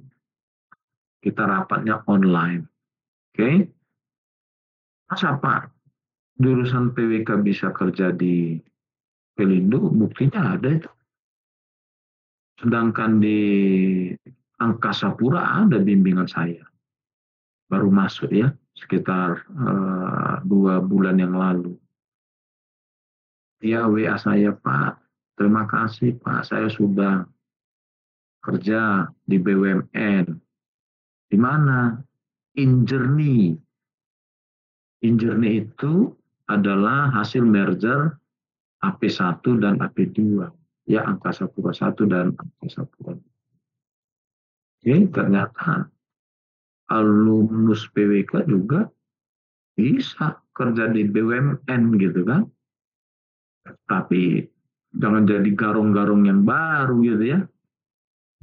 Kita rapatnya online. Oke. Masa Pak, jurusan PWK bisa kerja di Pelindo, buktinya ada itu. Sedangkan di Angkasa Pura ada bimbingan saya. Baru masuk ya, sekitar 2 bulan yang lalu. Ya WA saya, Pak, terima kasih Pak, saya sudah kerja di BUMN. Di mana? Injourney. Injourney itu adalah hasil merger AP1 dan AP2. Ya, Angkasa Pura 1 dan Angkasa Pura 2. Oke, ternyata alumnus PWK juga bisa kerja di BUMN gitu kan. Tapi jangan jadi garung-garung yang baru gitu ya.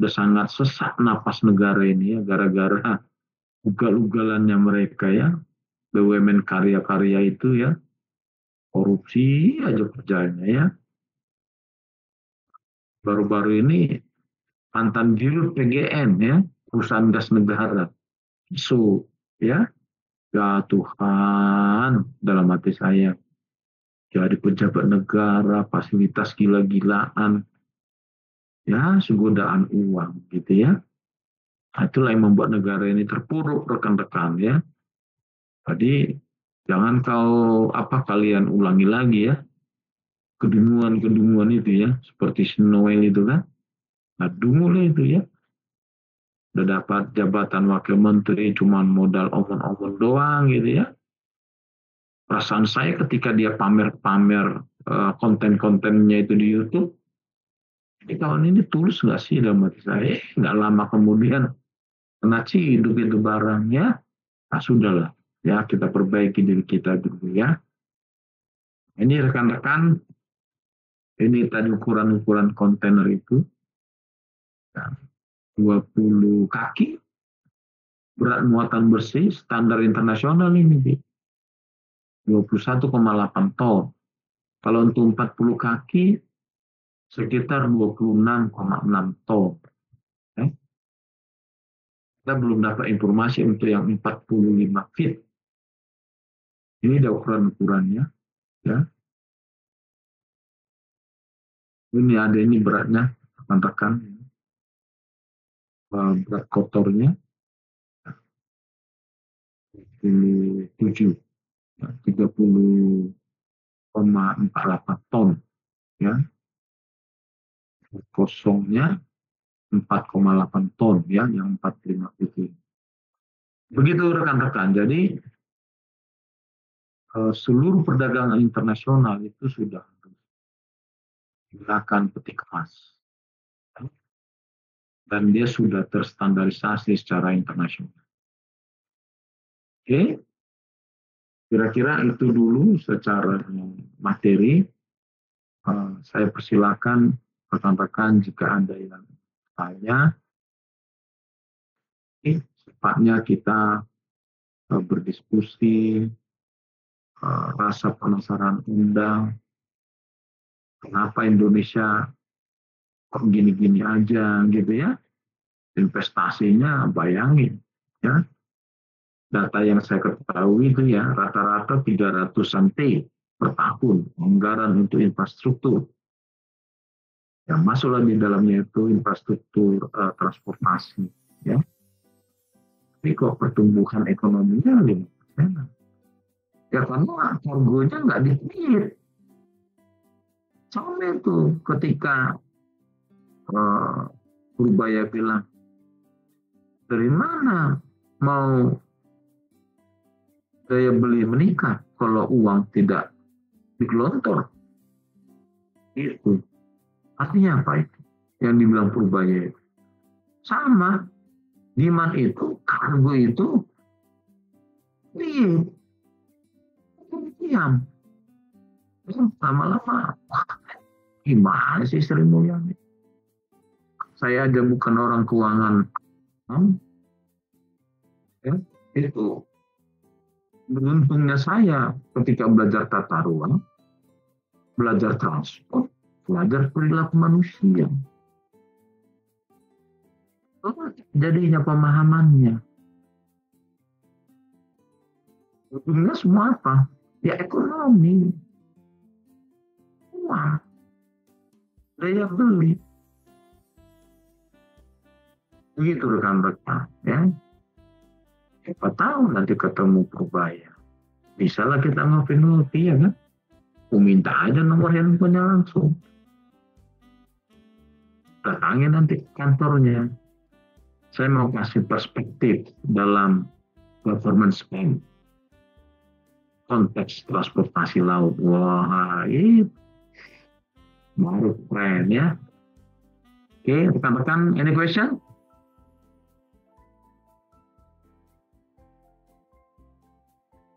Udah sangat sesak napas negara ini ya, gara-gara ugal-ugalannya mereka ya. BUMN karya-karya itu ya. Korupsi aja kerjanya ya. Baru-baru ini mantan dirut PGN ya, perusahaan gas negara. So, ya, ya Tuhan, dalam hati saya, jadi pejabat negara, fasilitas gila-gilaan, ya segodaan uang gitu ya. Itulah yang membuat negara ini terpuruk rekan-rekan ya. Jadi jangan kalian ulangi lagi ya kedunguan-kedunguan itu ya, seperti Noel itu kan. Nah, dungu lah itu ya. Udah dapat jabatan wakil menteri cuman modal omong-omong doang gitu ya. Perasaan saya ketika dia pamer-pamer konten-kontennya itu di YouTube, ini kawan ini tulus nggak sih dalam hati saya? Nggak lama kemudian kena ciduk itu barangnya. Nah sudahlah, ya kita perbaiki diri kita dulu ya. Ini rekan-rekan, ini tadi ukuran-ukuran kontainer itu. Ya, 20 kaki, berat muatan bersih, standar internasional ini. 21,8 ton. Kalau untuk 40 kaki, sekitar 26,6 ton. Kita belum dapat informasi untuk yang 45 feet. Ini ada ukuran-ukurannya. Ya. Ini ada ini beratnya, rekan-rekan. Berat kotornya 37, 30,48 ton. Ya. Kosongnya 4,8 ton ya, yang 45 feet. Begitu rekan-rekan. Jadi seluruh perdagangan internasional itu sudah menggunakan peti kemas. Dan dia sudah terstandarisasi secara internasional. Oke, kira-kira itu dulu secara materi. Saya persilakan rekan-rekan jika ada yang tanya. Sifatnya kita berdiskusi, rasa penasaran undang, Kenapa Indonesia kok gini-gini aja gitu ya? Investasinya bayangin ya. Data yang saya ketahui itu ya rata-rata 300-an T per tahun anggaran untuk infrastruktur. Yang masuklah di dalamnya itu infrastruktur transportasi ya. Tapi kok pertumbuhan ekonominya 5%. Ya karena kargonya nggak dikit. Sama itu ketika Purbaya bilang, dari mana mau daya beli meningkat kalau uang tidak digelontor? Itu artinya apa itu? Yang dibilang Purbaya itu sama, demand itu, kargo itu diam. Lama-lama, gimana sih Sri Mulyani? Saya aja bukan orang keuangan, ya, itu beruntungnya saya ketika belajar tata ruang, belajar transport, belajar perilaku manusia. Jadinya pemahamannya. Ujungnya semua apa? Ya ekonomi. Uang. Daya beli. Begitu rekan-rekan. Ya. Siapa tahu nanti ketemu Purbaya. Bisa lah kita ngopi-ngopi ya kan? Aku minta aja nomor handphonenya langsung. Datangin nanti kantornya. Saya mau kasih perspektif dalam government spend. Konteks transportasi laut. Wah, itu baru keren ya. Oke, rekan-rekan, any question?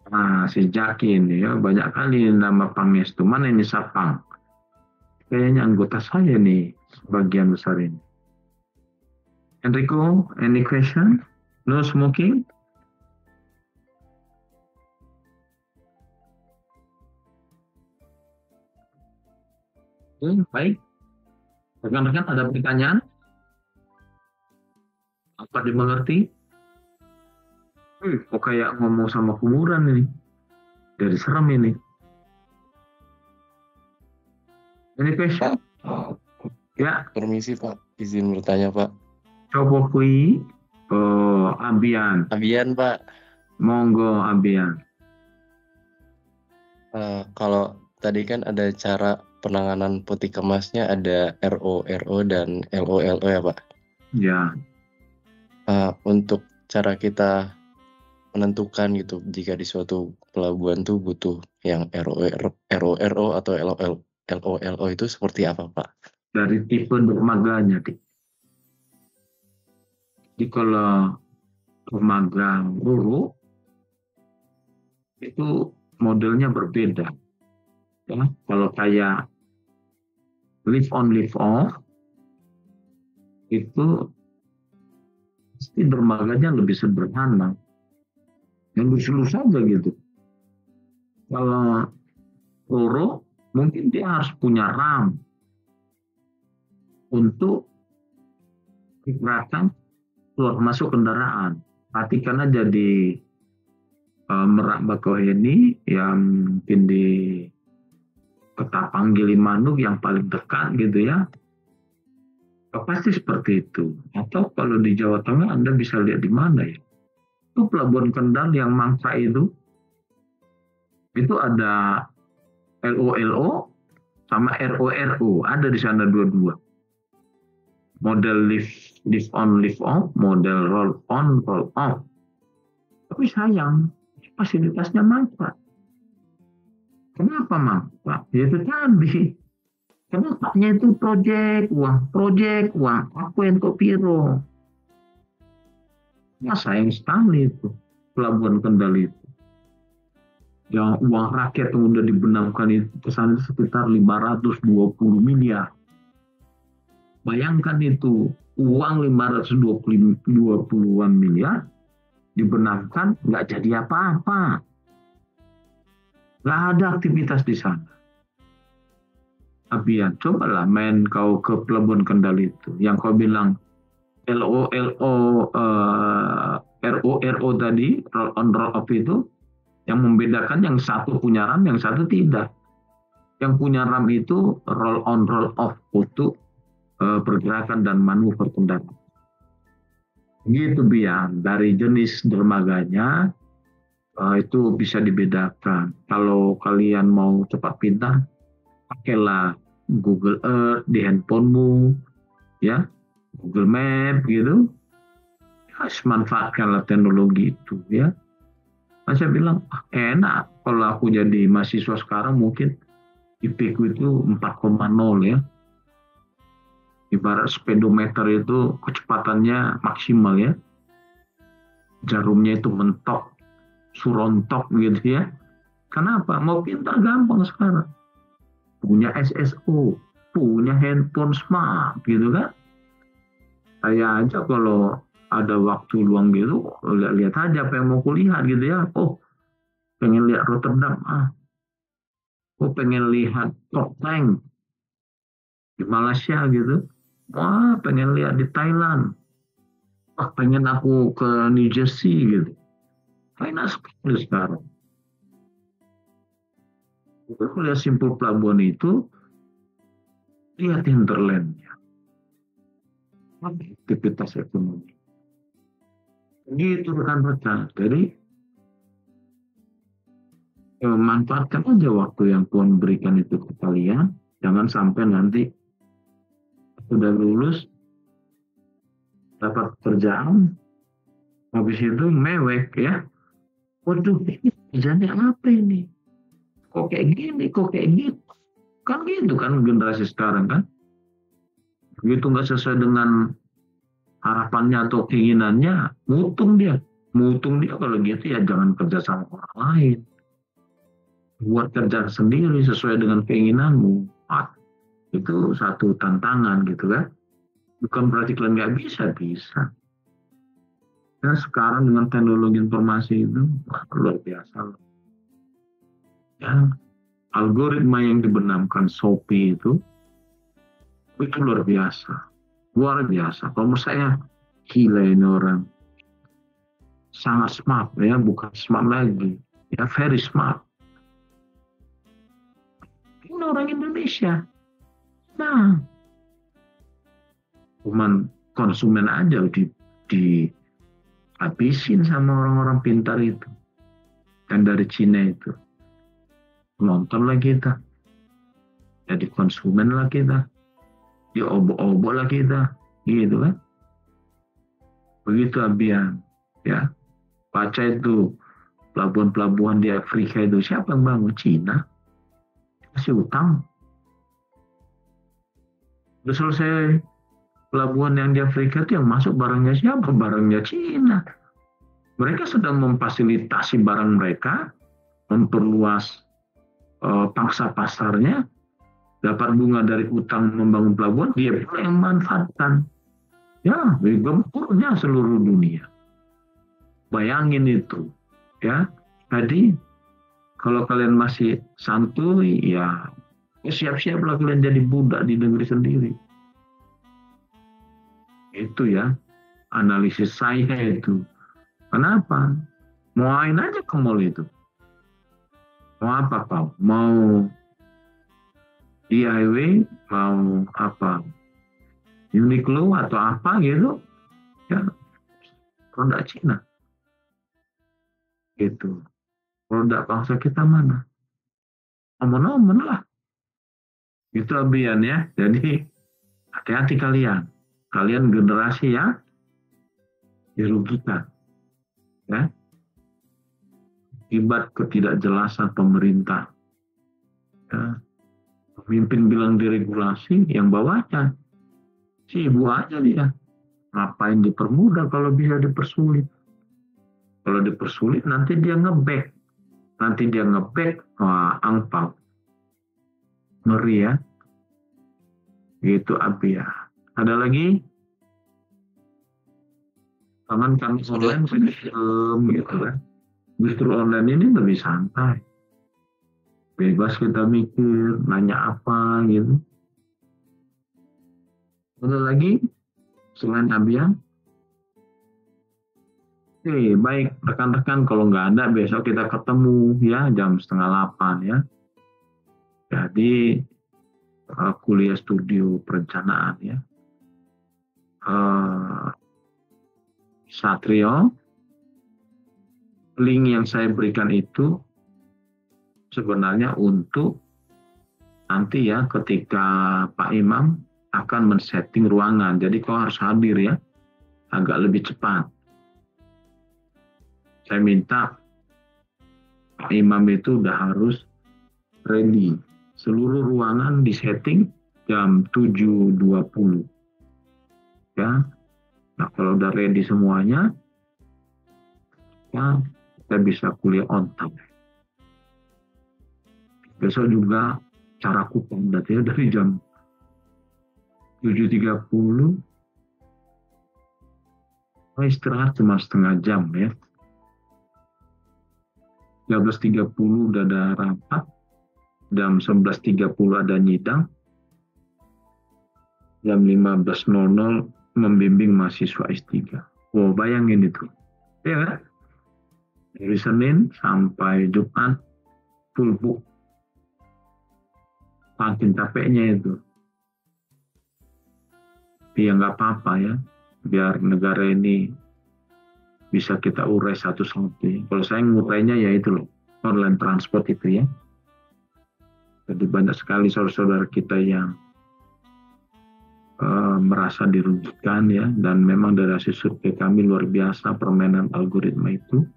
Nah, si Jaki ini ya, banyak kali nama Pangestu. Mana ini Sapang? Kayaknya anggota saya nih, sebagian besar ini. Enrico, any question? No smoking? Baik. Rekan-rekan ada pertanyaan? Apa dimengerti? Kok kayak ngomong sama kuburan ini? Dari serem ini. Any question? Ya. Permisi Pak, izin bertanya Pak. Coba kui, Abian. Abian Pak. Monggo Abian. Kalau tadi kan ada cara penanganan peti kemasnya, ada RO dan LO ya Pak. Ya. Untuk cara kita menentukan gitu jika di suatu pelabuhan tuh butuh yang RO atau LO itu seperti apa Pak? Dari tipe dermaganya. Jadi kalau dermaga Roro itu modelnya berbeda. Ya, kalau kayak lift on lift off itu pasti dermaganya lebih sederhana, yang lucu-lucu saja gitu. Kalau Roro mungkin dia harus punya ram untuk digerakkan keluar masuk kendaraan. Perhatikan aja di Merak Bakauheni yang mungkin di Ketapang Gilimanuk yang paling dekat gitu ya. Pasti seperti itu. Atau kalau di Jawa Tengah Anda bisa lihat di mana ya. Itu Pelabuhan Kendal yang mangsa itu ada LO sama RO. Ada di sana dua-dua. Model lift on lift off, model roll on roll off. Tapi sayang, fasilitasnya mangsa. Kenapa mangsa? Ya itu tadi. Kenapanya itu project uang. Aku yang kopiro. Ya sayang sekali itu Pelabuhan Kendal itu. Yang uang rakyat yang udah dibenamkan itu kesana sekitar 520 miliar. Bayangkan itu uang 520-an miliar dibenamkan nggak jadi apa-apa. Nggak ada aktivitas di sana. Abian, cobalah main kau ke Pelabuhan Kendal itu. Yang kau bilang LO, RO tadi, roll on roll off itu, yang membedakan yang satu punya RAM, yang satu tidak. Yang punya RAM itu roll on roll off untuk pergerakan dan manuver kendaraan. Gitu Bian, dari jenis dermaganya itu bisa dibedakan. Kalau kalian mau cepat pintar, pakailah Google Earth di handphonemu, ya, Google Map gitu. Ya, manfaatkanlah teknologi itu, ya. Nah, saya bilang enak kalau aku jadi mahasiswa sekarang mungkin IP ku itu 4,0 ya. Ibarat speedometer itu kecepatannya maksimal ya. Jarumnya itu mentok, surontok gitu ya. Kenapa? Mau pintar gampang sekarang. Punya SSO, punya handphone smart gitu kan. Saya aja kalau ada waktu luang gitu, lihat aja apa yang mau kulihat gitu ya. Oh, pengen lihat Rotterdam, oh pengen lihat Top Tank di Malaysia gitu. Wah, pengen lihat di Thailand. Wah, pengen aku ke New Jersey gitu. Enak sekali sekarang. Kita melihat simpul pelabuhan itu, lihat hinterlandnya. Aktivitas ekonomi. Gitu rekan-rekan. Jadi, manfaatkan aja waktu yang Tuhan berikan itu ke kalian. Jangan sampai nanti sudah lulus, dapat kerjaan, habis itu mewek ya. Waduh, ini kerjanya apa ini? Kok kayak gini, kok kayak gitu? Kan gitu kan generasi sekarang kan. Begitu nggak sesuai dengan harapannya atau keinginannya, mutung dia. Mutung dia kalau gitu ya jangan kerja sama orang lain. Buat kerja sendiri sesuai dengan keinginanmu. Itu satu tantangan gitu kan. Bukan berarti kalian nggak bisa. Dan sekarang dengan teknologi informasi itu luar biasa. Ya, algoritma yang dibenamkan Shopee itu luar biasa. Luar biasa. Kalau menurut saya, gila ini orang. Sangat smart ya, bukan smart lagi. Ya, very smart. Ini orang Indonesia. Nah, cuman konsumen aja dihabisin sama orang-orang pintar itu. Dan dari Cina itu. Nonton lah kita. Jadi konsumen lah kita. Diobok-obok lah kita. Gitu kan. Begitu Abian. Ya. Baca itu. Pelabuhan-pelabuhan di Afrika itu. Siapa yang bangun? Cina. Kasih utang. Udah selesai pelabuhan yang di Afrika itu yang masuk barangnya siapa? Barangnya Cina. Mereka sedang memfasilitasi barang mereka. Memperluas pangsa pasarnya, dapat bunga dari utang membangun pelabuhan, dia pula yang memanfaatkan. Ya, gempurnya seluruh dunia. Bayangin itu. Ya, tadi kalau kalian masih santuy, ya siap-siaplah kalian jadi budak di negeri sendiri. Itu ya, analisis saya itu. Kenapa? Mau main aja ke mall itu. Mau apa kau? Mau DIY? Mau apa? Uniqlo atau apa gitu? Ya, produk Cina. Gitu. Produk bangsa kita mana? Omon-omon lah. Itu Abian ya. Jadi hati-hati kalian. Kalian generasi ya dirugikan. Ya. Akibat ketidakjelasan pemerintah. Ya. Pemimpin bilang diregulasi, yang bawahnya sibuk aja dia. Ngapain dipermudah kalau bisa dipersulit? Kalau dipersulit nanti dia ngeback. Wah, angpau. Ngeri ya. Gitu Abia. Ada lagi? Tangan kami online film gitu kan. Justru online ini lebih santai. Bebas kita mikir, nanya apa gitu. Ada lagi selain Abian? Oke, baik rekan-rekan, kalau nggak ada besok kita ketemu ya jam 7:30 ya. Jadi kuliah studio perencanaan ya. Satrio, link yang saya berikan itu sebenarnya untuk nanti ya ketika Pak Imam akan men-setting ruangan. Jadi kau harus hadir ya, agak lebih cepat. Saya minta Pak Imam itu udah harus ready. Seluruh ruangan disetting jam 7.20. Ya. Nah, kalau udah ready semuanya, ya kita bisa kuliah on time. Besok juga cara kupang berarti ya dari jam 7.30. Istirahat cuma setengah jam ya. 13.30 udah ada rapat, jam 11.30 ada nyidang, jam 15.00 membimbing mahasiswa S3. Wow, bayangin itu. Ya kan? Dari Senin sampai Jumat full book. Makin capeknya itu. Tapi ya nggak apa-apa ya. Biar negara ini bisa kita urai satu-satu. Kalau saya ngurainya ya itu loh, online transport itu ya. Jadi banyak sekali saudara-saudara kita yang merasa dirugikan ya, dan memang dari hasil survei kami luar biasa permainan algoritma itu.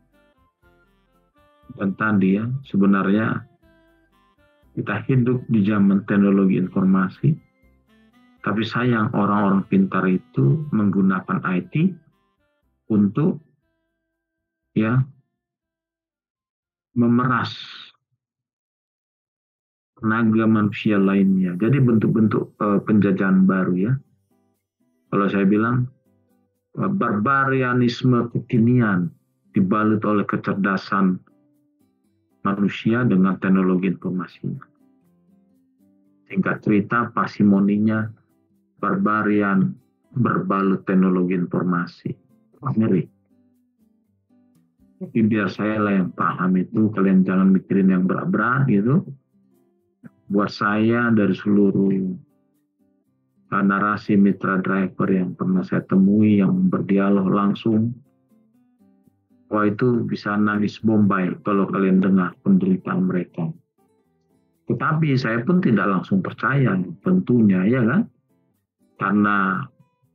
Dan tadi ya, sebenarnya kita hidup di zaman teknologi informasi, tapi sayang orang-orang pintar itu menggunakan IT untuk ya memeras tenaga manusia lainnya. Jadi bentuk-bentuk penjajahan baru ya. Kalau saya bilang barbarianisme kekinian dibalut oleh kecerdasan manusia dengan teknologi informasinya. Singkat cerita, parsimoninya barbarian berbalut teknologi informasi. Ngeri. Tapi biar saya lah yang paham itu, kalian jangan mikirin yang berat-berat gitu. Buat saya dari seluruh narasi mitra driver yang pernah saya temui, yang berdialog langsung, wah itu bisa nangis bombay kalau kalian dengar penderitaan mereka. Tetapi saya pun tidak langsung percaya, tentunya ya kan, karena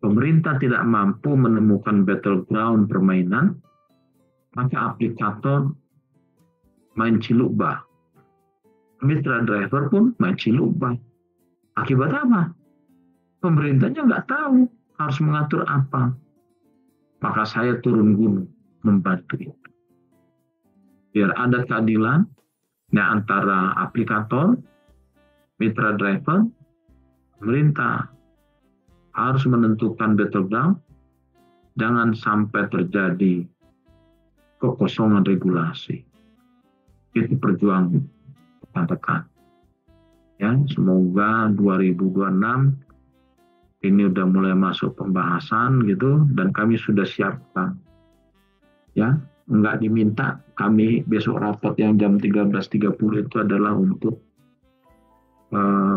pemerintah tidak mampu menemukan battleground permainan, maka aplikator main ciluk-bah. Mitra driver pun main ciluk-bah. Akibat apa? Pemerintahnya nggak tahu harus mengatur apa. Maka saya turun gunung membantu itu. Biar ada keadilan antara aplikator, mitra driver, pemerintah harus menentukan battleground. Jangan sampai terjadi kekosongan regulasi. Itu perjuangan tekan-tekan. Ya, semoga 2026 ini udah mulai masuk pembahasan gitu, dan kami sudah siapkan. Ya, nggak diminta, kami besok rapat yang jam 13.30 itu adalah untuk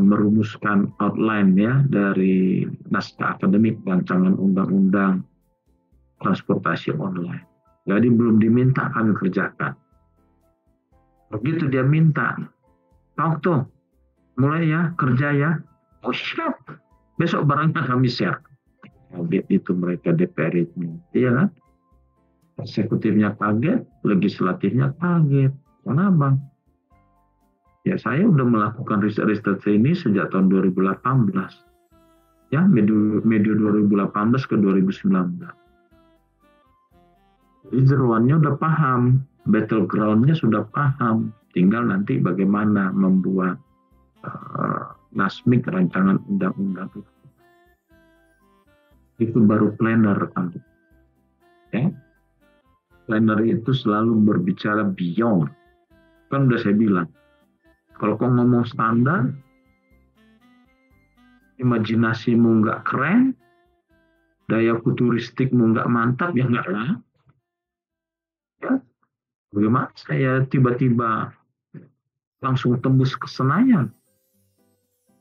merumuskan outline ya dari naskah akademik rancangan undang-undang transportasi online. Jadi belum diminta, kami kerjakan. Begitu dia minta, tuh, mulai ya, kerja ya. Oh siap, besok barangnya kami share. Kaget itu mereka DPR itu. Iya kan? Eksekutifnya kaget, legislatifnya kaget. Kenapa? Ya saya udah melakukan riset ini sejak tahun 2018. Ya, medio 2018 ke 2019. Jadi jeruannya udah paham, battleground-nya sudah paham, tinggal nanti bagaimana membuat nasmik rancangan undang-undang itu. Itu baru planner kan. Ya. Planner itu selalu berbicara beyond. Kan udah saya bilang, Kalau kau ngomong standar, imajinasimu nggak keren, daya futuristikmu nggak mantap, ya nggak lah. Ya, bagaimana saya tiba-tiba langsung tembus ke Senayan?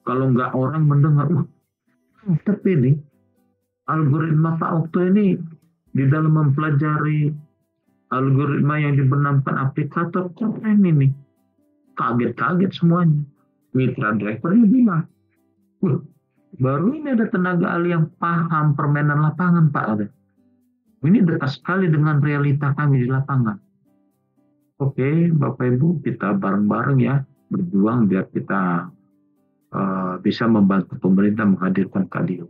Kalau nggak orang mendengar, tapi ini algoritma Pak Okto ini di dalam mempelajari algoritma yang dibenamkan aplikator, keren ini. Kaget-kaget semuanya. Mitra drivernya bilang, baru ini ada tenaga ahli yang paham permainan lapangan, Pak. Ini dekat sekali dengan realita kami di lapangan. Oke, Bapak Ibu, kita bareng-bareng ya, berjuang biar kita bisa membantu pemerintah menghadirkan keadilan.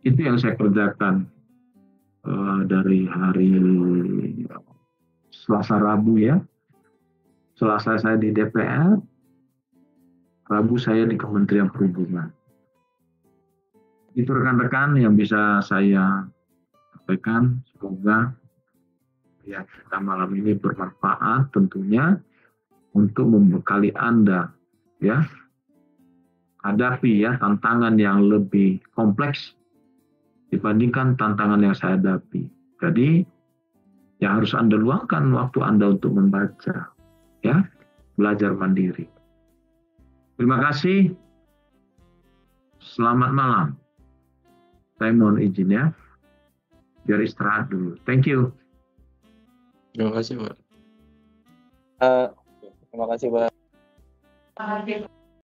Itu yang saya kerjakan dari hari Selasa Rabu ya. Selasa saya di DPR, Rabu saya di Kementerian Perhubungan. Itu rekan-rekan yang bisa saya sampaikan. Semoga ya kita malam ini bermanfaat tentunya untuk membekali Anda ya, hadapi ya tantangan yang lebih kompleks dibandingkan tantangan yang saya hadapi. Jadi ya harus Anda luangkan waktu Anda untuk membaca ya, belajar mandiri. Terima kasih. Selamat malam. Saya mohon izin ya, biar istirahat dulu. Thank you. Terima kasih, Pak. Terima kasih, Pak.